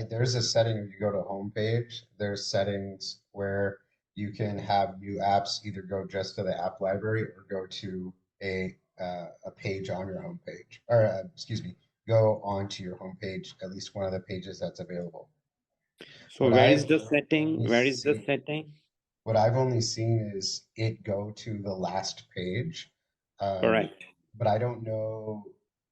there's a setting if you go to homepage, there's settings where you can have new apps either go just to the app library or go to a page on your homepage, or excuse me, go onto your homepage, at least one of the pages that's available. So where is the setting? Where is the setting? What I've only seen is it go to the last page. Correct. But I don't know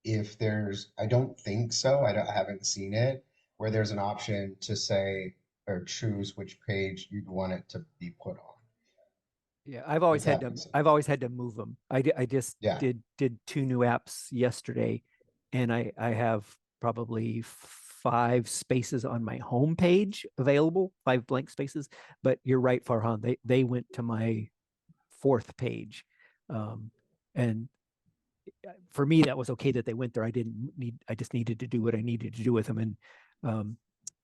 if I don't think so. I haven't seen it where there's an option to say or choose which page you'd want it to be put on. Yeah, I've always had to move them. I just did 2 new apps yesterday, and I have probably 5 spaces on my home page available, 5 blank spaces. But you're right, Farhan. They went to my 4th page, and for me that was okay that they went there. I just needed to do what I needed to do with them, and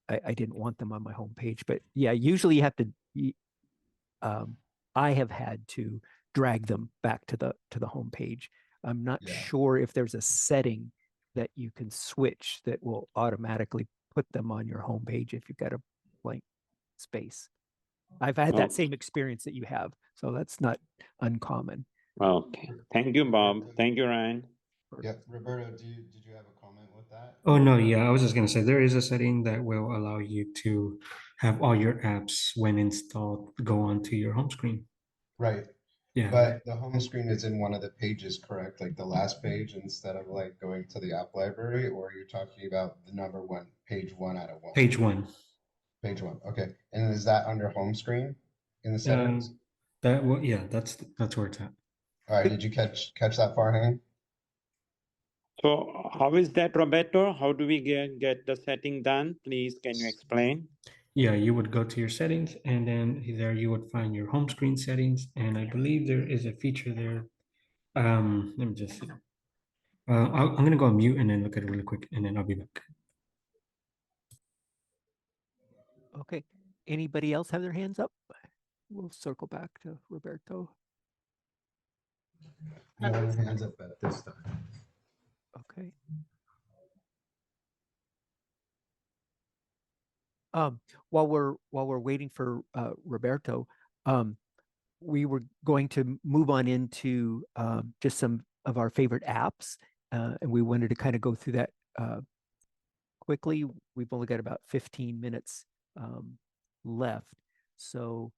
I didn't want them on my home page. But yeah, usually you have to. I have had to drag them back to the home page. I'm not sure if there's a setting that you can switch that will automatically put them on your home page if you've got a blank space. I've had that same experience that you have, so that's not uncommon. Okay. Thank you, Bob. Thank you, Ryan. Yeah, Roberto, did you have a comment with that? Oh, no, yeah, I was just going to say there is a setting that will allow you to have all your apps when installed go onto your home screen. Right. Yeah. But the home screen is in one of the pages, correct? Like the last page instead of like going to the app library, or you're talking about the number 1, page 1 out of 1? Page 1. Page 1. Okay. And is that under home screen in the settings? Yeah, that's where it's at. All right. Did you catch that far, Hank? So how is that, Roberto? How do we get the setting done? Please, can you explain? Yeah, you would go to your settings, and then there you would find your home screen settings, and I believe there is a feature there. Let me just see. I'm gonna go on mute and then look at it really quick, and then I'll be back. Okay. Anybody else have their hands up? We'll circle back to Roberto. No hands up at this time. Okay. While we're waiting for Roberto, we were going to move on into just some of our favorite apps, and we wanted to kind of go through that quickly. We've only got about 15 minutes left. So,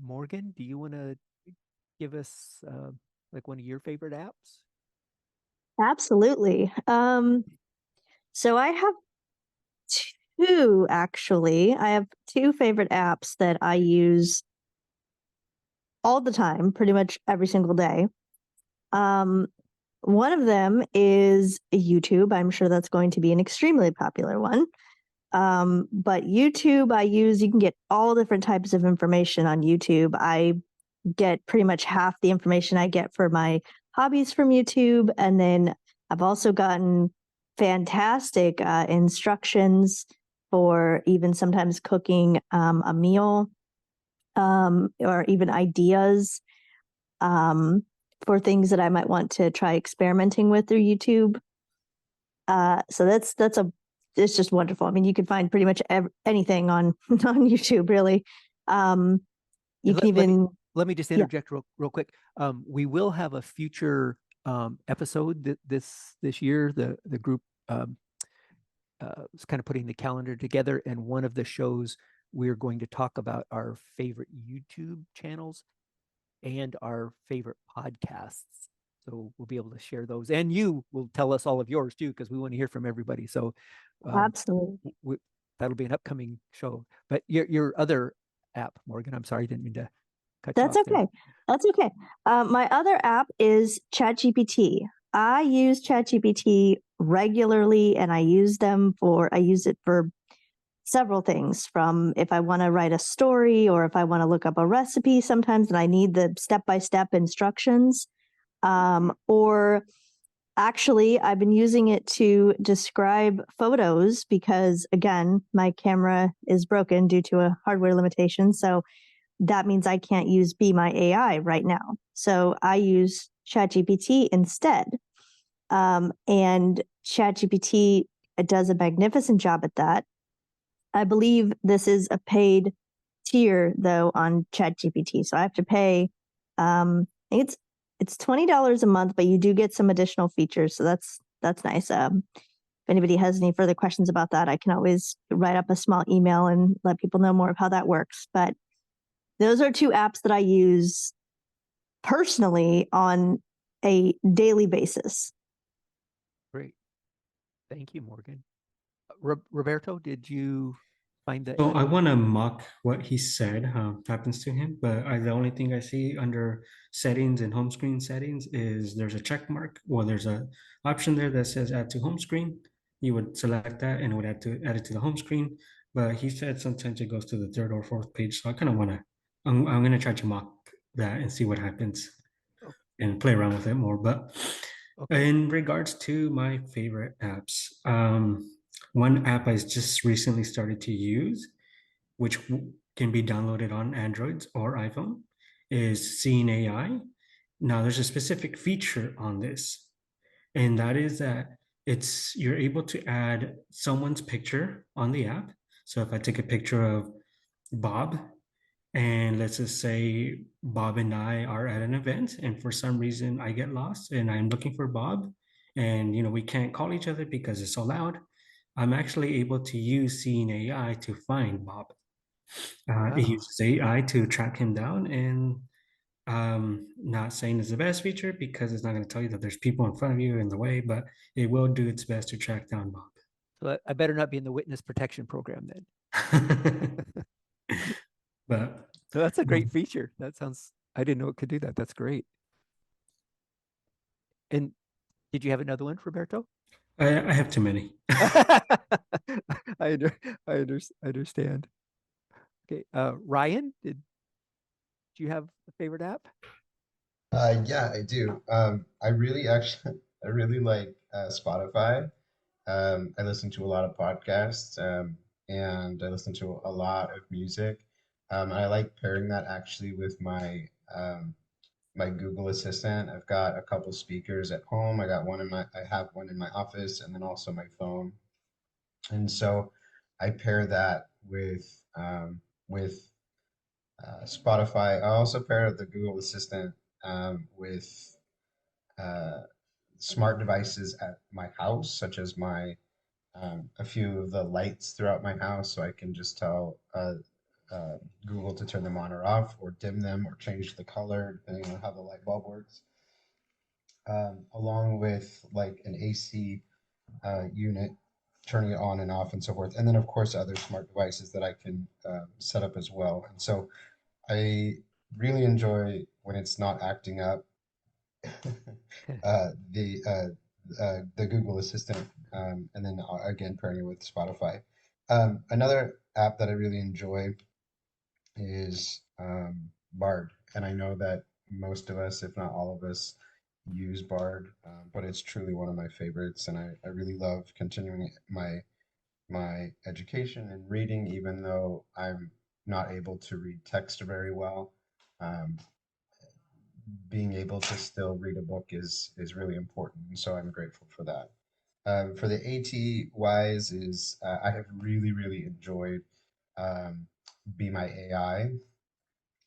Morgan, do you want to give us like one of your favorite apps? Absolutely. So I have two, actually. I have two favorite apps that I use all the time, pretty much every single day. One of them is YouTube. I'm sure that's going to be an extremely popular one. But YouTube, you can get all different types of information on YouTube. I get pretty much half the information I get for my hobbies from YouTube. And then I've also gotten fantastic instructions for even sometimes cooking a meal, or even ideas for things that I might want to try experimenting with through YouTube. So it's just wonderful. I mean, you can find pretty much anything on YouTube, really. You can even let me just interject real quick. We will have a future episode this year. The group is kind of putting the calendar together, and one of the shows we're going to talk about our favorite YouTube channels and our favorite podcasts. So we'll be able to share those, and you will tell us all of yours too, because we want to hear from everybody. So absolutely, that'll be an upcoming show. But your other app, Morgan, I'm sorry, I didn't mean to cut That's you off okay. there. That's okay. My other app is ChatGPT. I use ChatGPT regularly, and I use it for several things, from if I want to write a story or if I want to look up a recipe sometimes and I need the step-by-step instructions. Or actually, I've been using it to describe photos because, again, my camera is broken due to a hardware limitation. So that means I can't use Be My AI right now. So I use ChatGPT instead. And ChatGPT does a magnificent job at that. I believe this is a paid tier though on ChatGPT. So I have to pay, it's $20 a month, but you do get some additional features. So that's nice. If anybody has any further questions about that, I can always write up a small email and let people know more of how that works. But those are two apps that I use personally on a daily basis. Great. Thank you, Morgan. Roberto, did you find that? So I want to mock what he said happens to him, but the only thing I see under settings and home screen settings is there's a check mark. Well, there's a option there that says add to home screen. You would select that and it would add it to the home screen. But he said sometimes it goes to the third or fourth page. So I kind of want to, I'm going to try to mock that and see what happens and play around with it more. But in regards to my favorite apps, one app I just recently started to use, which can be downloaded on Androids or iPhone, is Seeing AI. Now, there's a specific feature on this, and that is that you're able to add someone's picture on the app. So if I take a picture of Bob, and let's just say Bob and I are at an event, and for some reason I get lost and I'm looking for Bob, and we can't call each other because it's so loud. I'm actually able to use Seeing AI to find Bob. It uses AI to track him down, and not saying it's the best feature because it's not going to tell you that there's people in front of you in the way, but it will do its best to track down Bob. So I better not be in the witness protection program then. But So that's a great feature. That sounds, I didn't know it could do that. That's great. And did you have another one, Roberto? I have too many. I understand. Okay, Ryan, did you have a favorite app? Yeah, I do. I really actually, I really like Spotify. I listen to a lot of podcasts, and I listen to a lot of music. And I like pairing that actually with my Google Assistant. I've got a couple speakers at home. I have one in my office, and then also my phone. And so I pair that with Spotify. I also pair the Google Assistant with uh, smart devices at my house, such as my a few of the lights throughout my house, so I can just tell Google to turn them on or off, or dim them, or change the color depending on how the light bulb works. Along with like an AC unit, turning it on and off, and so forth, and then of course other smart devices that I can set up as well. And so I really enjoy when it's not acting up. uh, the the Google Assistant, and then again pairing it with Spotify. Another app that I really enjoy is Bard, and I know that most of us, if not all of us, use Bard, but it's truly one of my favorites, and I really love continuing my education and reading, even though I'm not able to read text very well. Um, Being able to still read a book is really important, and so I'm grateful for that. For the AT wise is I have really enjoyed Be My AI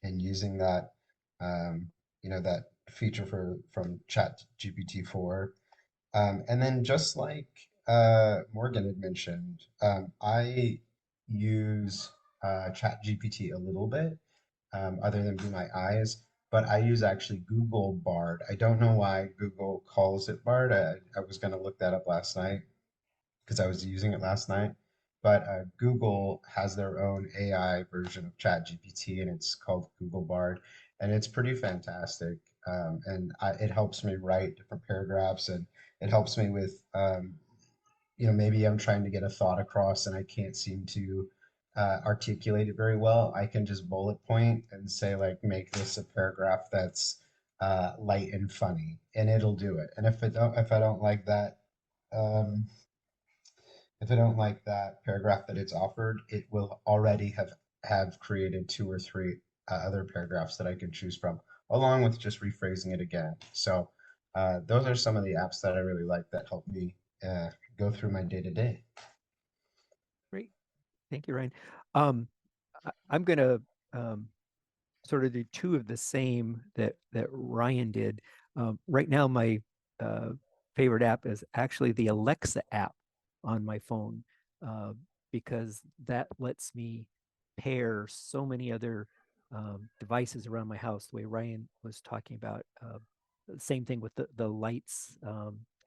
and using that that feature from Chat GPT 4. And then just like Morgan had mentioned, I use Chat GPT a little bit, other than Be My Eyes, but I use actually Google Bard. I don't know why Google calls it Bard. I was going to look that up last night because I was using it last night. But Google has their own AI version of ChatGPT, and it's called Google Bard, and it's pretty fantastic. It helps me write different paragraphs, and it helps me with maybe I'm trying to get a thought across and I can't seem to articulate it very well. I can just bullet point and say like, make this a paragraph that's light and funny, and it'll do it. And if I don't like that, um, if I don't like that paragraph that it's offered, it will already have created two or three other paragraphs that I can choose from, along with just rephrasing it again. So those are some of the apps that I really like that help me go through my day to day. Great. Thank you, Ryan. I'm going to sort of do two of the same that Ryan did. Right now, my favorite app is actually the Alexa app on my phone, uh, because that lets me pair so many other devices around my house. The way Ryan was talking about, same thing with the lights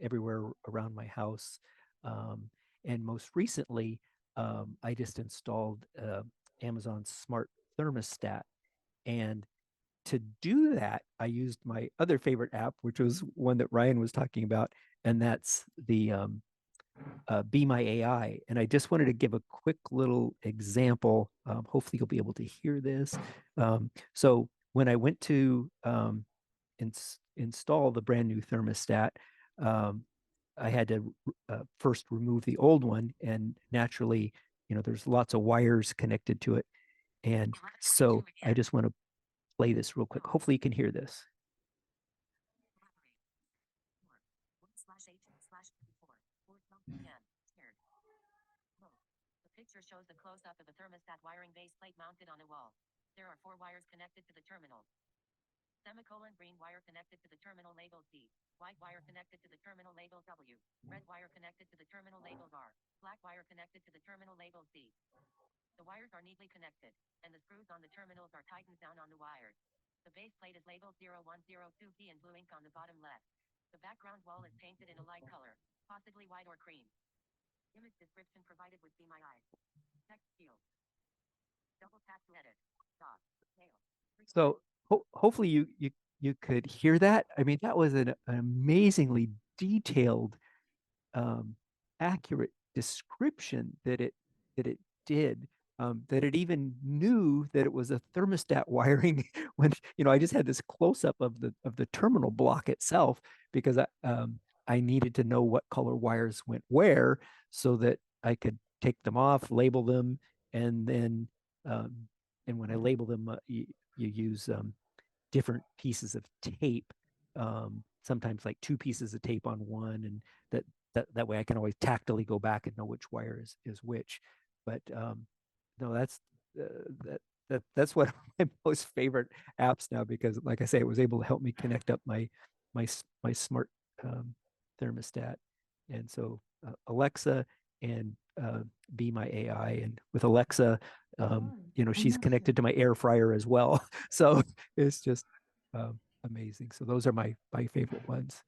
everywhere around my house. And most recently, I just installed Amazon Smart Thermostat. And to do that, I used my other favorite app, which was one that Ryan was talking about, and that's the Be My AI. And I just wanted to give a quick little example. Hopefully, you'll be able to hear this. So when I went to install the brand new thermostat, um, I had to first remove the old one, and naturally, there's lots of wires connected to it. And so I just want to play this real quick. Hopefully you can hear this. The picture shows the close-up of a thermostat wiring base plate mounted on a wall. There are 4 wires connected to the terminal. Green wire connected to the terminal labeled D. White wire connected to the terminal labeled W. Red wire connected to the terminal labeled R. Black wire connected to the terminal labeled Z. The wires are neatly connected, and the screws on the terminals are tightened down on the wires. The base plate is labeled 0102P in blue ink on the bottom left. The background wall is painted in a light color, possibly white or cream. Image description provided with Be My Eye. Text field. Double tap to edit. Dot. Mail. So hopefully you could hear that. I mean, that was an amazingly detailed, accurate description that it did. That it even knew that it was a thermostat wiring when I just had this close up of the terminal block itself because I needed to know what color wires went where so that I could take them off, label them, and then and when I label them, you use different pieces of tape, sometimes like 2 pieces of tape on one, and that way I can always tactily go back and know which wire is which. But no, that's one of my most favorite apps now because, like I say, it was able to help me connect up my smart thermostat, and so Alexa and Be My AI, and with Alexa, she's connected to my air fryer as well, so it's just amazing. So those are my favorite ones.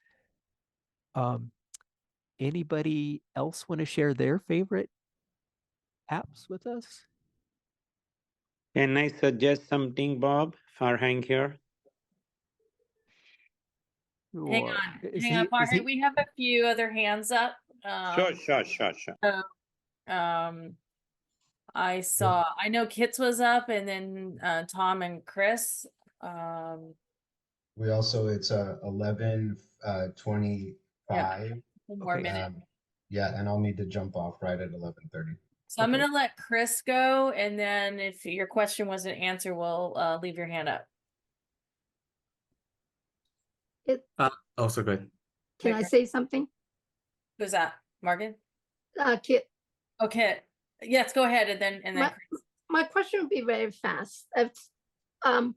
Anybody else want to share their favorite apps with us? Can I suggest something, Bob? Farhang here. Hang Sure. on, Farhang. We have a few other hands up. Sure. So, I know Kit's was up, and then Tom and Chris. We also, it's 11:25. One more minute. Yeah, and I'll need to jump off right at 11:30. So I'm gonna let Chris go, and then if your question wasn't answered, we'll leave your hand up. Also good. Can I say something? Who's that? Morgan? Kit. Okay. Yes, go ahead, and then Chris. My question would be very fast. The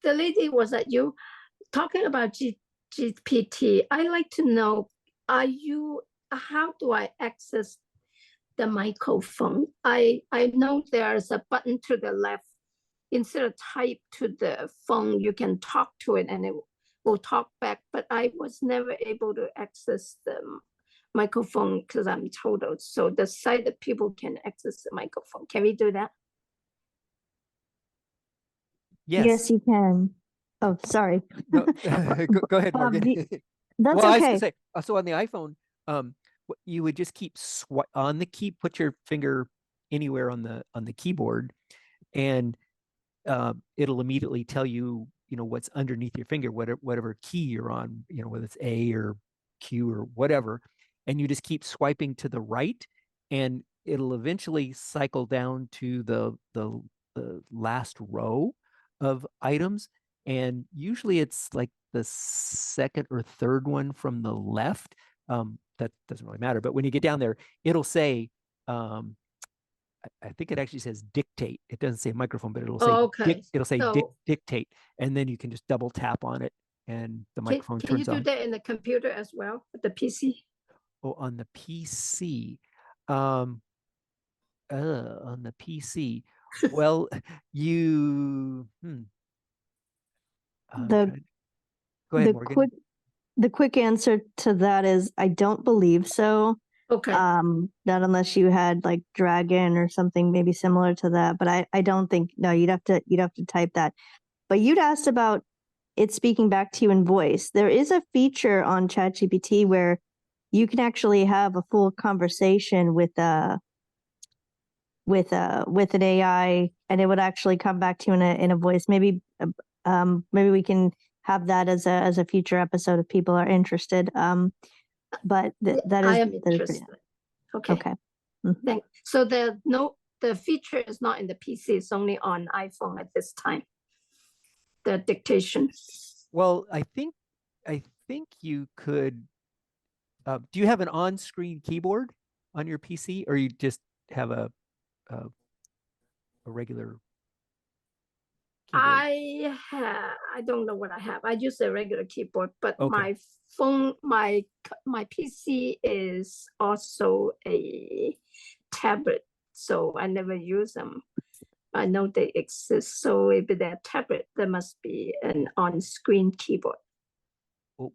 lady was at you talking about GPT. I like to know, how do I access the microphone? I know there's a button to the left. Instead of type to the phone, you can talk to it and it will talk back, but I was never able to access the microphone because I'm total. So the sighted people can access the microphone. Can we do that? Yes, you can. Oh, sorry. No, go ahead, Morgan. That's well, okay. I was gonna say, so on the iPhone, you would just keep on the key, put your finger anywhere on the keyboard, and it'll immediately tell you, what's underneath your finger, whatever key you're on, whether it's A or Q or whatever, and you just keep swiping to the right, and it'll eventually cycle down to the last row of items, and usually it's like the second or third one from the left. That doesn't really matter, but when you get down there, it'll say, I think it actually says dictate. It doesn't say microphone, but it'll say it'll say dictate, and then you can just double tap on it, and the microphone turns on. Can you do that in the computer as well, with the PC? Oh, on the PC, on the PC. Well, you. Go ahead, Morgan. The quick answer to that is I don't believe so. Okay. Not unless you had like Dragon or something maybe similar to that, but I don't think, no, you'd have to type that. But you'd asked about it speaking back to you in voice. There is a feature on ChatGPT where you can actually have a full conversation with an AI, and it would actually come back to you in a voice. Maybe we can have that as a future episode if people are interested. But that is, I am interested. Okay. Okay. Thanks. So the feature is not in the PC, it's only on iPhone at this time. The dictation. Well, I think you could. Do you have an on-screen keyboard on your PC, or you just have a regular keyboard? I don't know what I have. I use a regular keyboard, but Okay. my phone, my PC is also a tablet, so I never use them. I know they exist, so if they're tablet, there must be an on-screen keyboard. Well,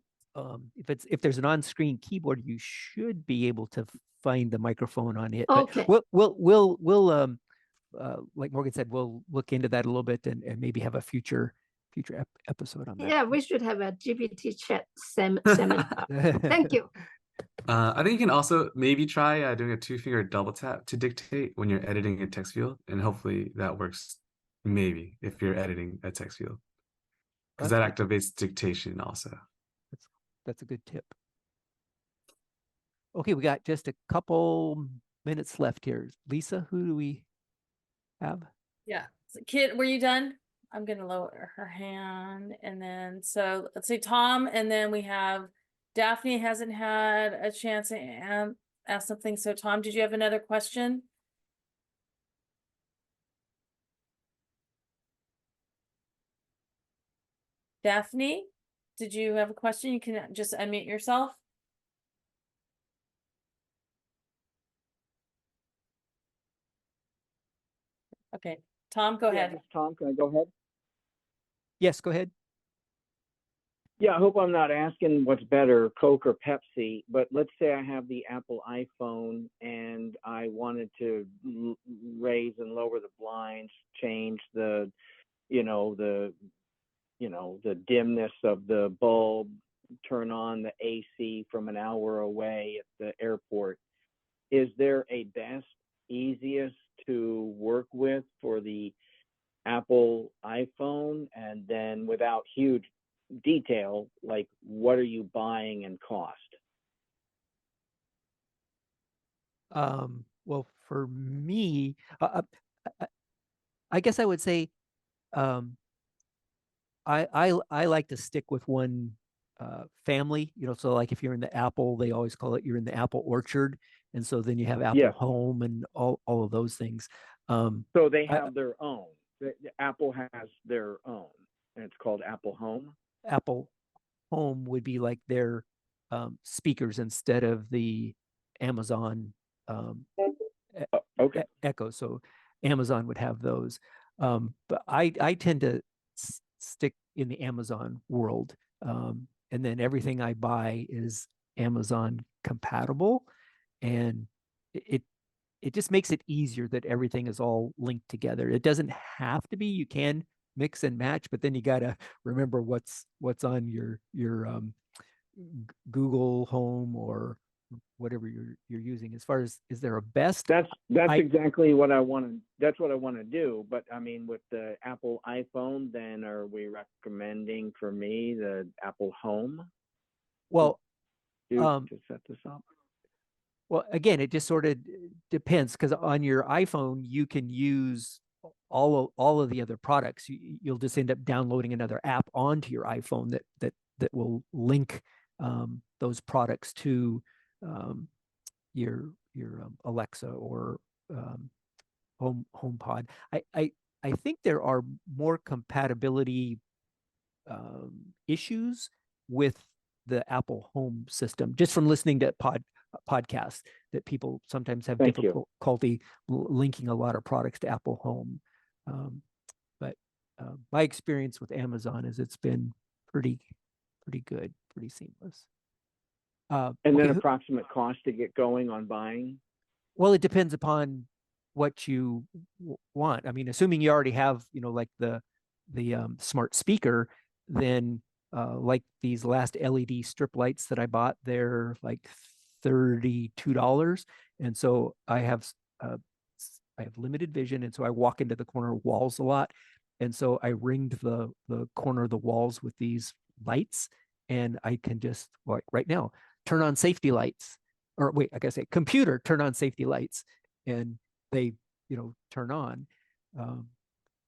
if there's an on-screen keyboard, you should be able to find the microphone on it. But Okay. we'll like Morgan said, we'll look into that a little bit and maybe have a future episode on that. Yeah, we should have a GPT chat seminar. Thank you. I think you can also maybe try doing a 2-finger double tap to dictate when you're editing a text field, and hopefully that works. Maybe if you're editing a text field, because that activates dictation also. That's a good tip. Okay, we got just a couple minutes left here. Lisa, who do we have? Yeah. So, Kit, were you done? I'm gonna lower her hand, and then so let's say Tom, and then we have Daphne hasn't had a chance to ask something. So Tom, did you have another question? Daphne, did you have a question? You can just unmute yourself. Okay, Tom, go ahead. This is Tom, can I go ahead? Yes, go ahead. Yeah, I hope I'm not asking what's better, Coke or Pepsi, but let's say I have the Apple iPhone and I wanted to raise and lower the blinds, change the, the dimness of the bulb, turn on the AC from an hour away at the airport. Is there a best, easiest to work with for the Apple iPhone? And then without huge detail, like what are you buying and cost? Well, for me, I guess I would say I like to stick with one family, so like if you're in the Apple, they always call it you're in the Apple orchard. And so then you have Apple Home and all of those things. So they have their own. Apple has their own, and it's called Apple Home. Apple Home would be like their speakers instead of the Amazon Echo. So Amazon would have those. But I tend to stick in the Amazon world. And then everything I buy is Amazon compatible. And it just makes it easier that everything is all linked together. It doesn't have to be. You can mix and match, but then you got to remember what's on your Google Home or whatever you're using. As far as, is there a best? That's exactly what I want to. That's what I want to do. But I mean, with the Apple iPhone, then are we recommending for me the Apple Home? Well, to set this up. Well, again, it just sort of depends, because on your iPhone you can use all of the other products. You'll just end up downloading another app onto your iPhone that will link those products to your Alexa or HomePod. I think there are more compatibility issues with the Apple Home system, just from listening to podcasts, that people sometimes have difficulty linking a lot of products to Apple Home. But my experience with Amazon is it's been pretty good, pretty seamless. And then approximate cost to get going on buying? Well, it depends upon what you want. I mean, assuming you already have, like the smart speaker, then like these last LED strip lights that I bought, they're like $32. And so I have limited vision, and so I walk into the corner walls a lot. And so I ringed the corner of the walls with these lights, and I can just, like right now, turn on safety lights, or wait, I gotta say, computer, turn on safety lights, and they, turn on.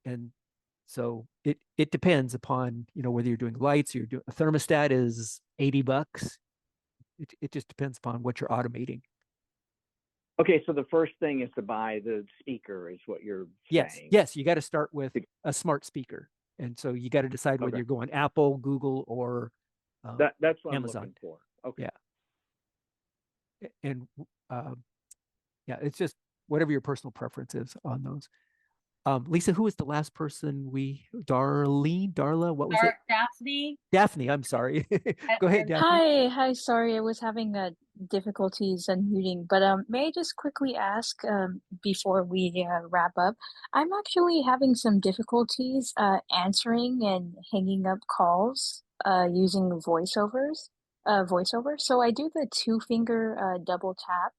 And so it depends upon, whether you're doing lights, or you're doing a thermostat is $80. It just depends upon what you're automating. Okay, so the first thing is to buy the speaker, is what you're saying. Yes, you got to start with a smart speaker, and so you got to decide whether you're going Apple, Google, or that's what Amazon. I'm looking for. Okay. Yeah, and yeah, it's just whatever your personal preference is on those. Lisa, who was the last person Darla, what was it? Daphne. Daphne, I'm sorry. Go ahead, Daphne. Hi, sorry, I was having difficulties unmuting, but may I just quickly ask before we wrap up? I'm actually having some difficulties answering and hanging up calls using voiceover. So I do the two-finger double tap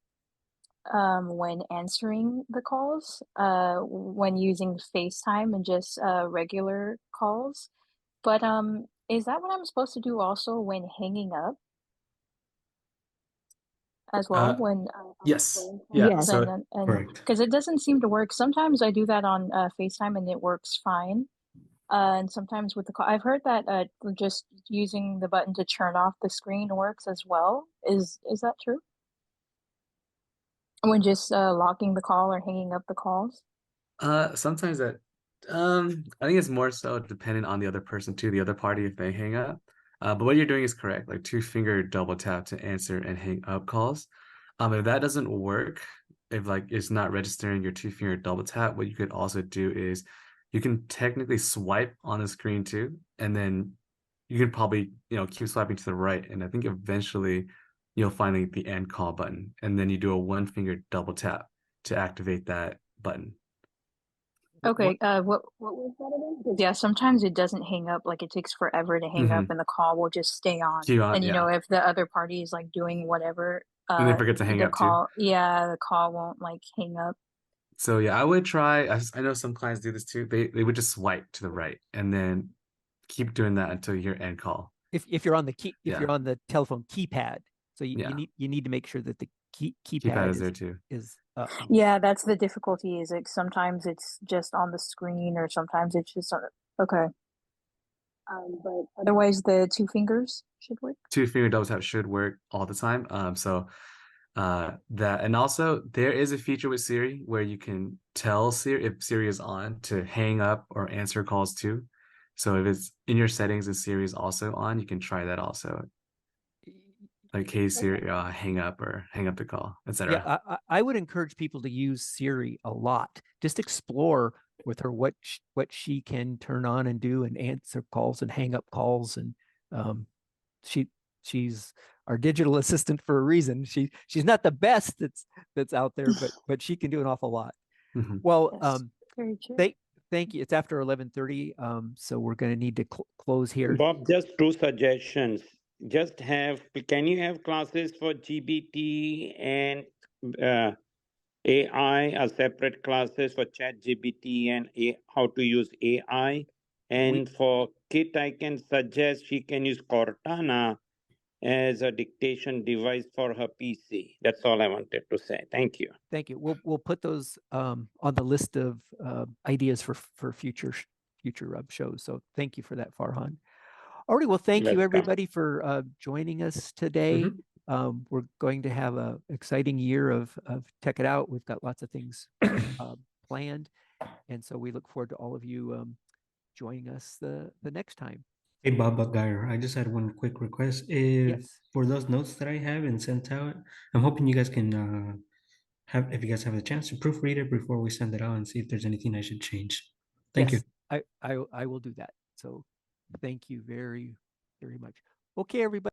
when answering the calls when using FaceTime and just regular calls. But is that what I'm supposed to do also when hanging up as well? When Yes. Yeah. Yes. So and Correct. because it doesn't seem to work. Sometimes I do that on FaceTime and it works fine. And sometimes with the call, I've heard that just using the button to turn off the screen works as well. Is that true? When just locking the call or hanging up the calls? sometimes that I think it's more so dependent on the other person too, the other party if they hang up. But what you're doing is correct, like two-finger double tap to answer and hang up calls. If that doesn't work, if like it's not registering your two-finger double tap, what you could also do is you can technically swipe on the screen too, and then you can probably, keep swiping to the right, and I think eventually you'll find the end call button, and then you do a one-finger double tap to activate that button. Okay, what was that again? 'Cause yeah, sometimes it doesn't hang up, like it takes forever to hang up and the call will just stay on. Queue on, And yeah. if the other party is like doing whatever, And they forget to hang the up too. the call won't like hang up. So yeah, I would try. I know some clients do this too. They would just swipe to the right and then keep doing that until you hear end call. If you're on the key, if Yeah. you're on the telephone keypad, so Yeah. you need to make sure that the Keypad keypad is there too. is Yeah, that's the difficulty, is like sometimes it's just on the screen or sometimes it's just on okay. But otherwise the two fingers should work. Two-finger double tap should work all the time. That, and also there is a feature with Siri where you can tell Siri, if Siri is on, to hang up or answer calls too. So if it's in your settings and Siri is also on, you can try that also. Like, hey Siri, hang up or hang up the call, etc. Yeah, I would encourage people to use Siri a lot. Just explore with her what she can turn on and do and answer calls and hang up calls, and she's our digital assistant for a reason. She's not the best that's out there, but she can do an awful lot. Well, Yes, very true. thank you. It's after 11:30, so we're going to need to close here. Bob, just two suggestions. Can you have classes for GBT and AI, as separate classes for ChatGPT and how to use AI? And for Kit, I can suggest she can use Cortana as a dictation device for her PC. That's all I wanted to say. Thank you. Thank you. We'll put those on the list of ideas for future shows. So thank you for that, Farhan. All right. Well, thank you everybody for joining us today. We're going to have an exciting year of Tech It Out. We've got lots of things planned, and so we look forward to all of you joining us the next time. Hey, Bob Buggeyer, I just had one quick request. For those notes that I have and sent out, I'm hoping you guys can if you guys have a chance to proofread it before we send it out and see if there's anything I should change. Thank you. I will do that. So thank you very, very much. Okay, everybody.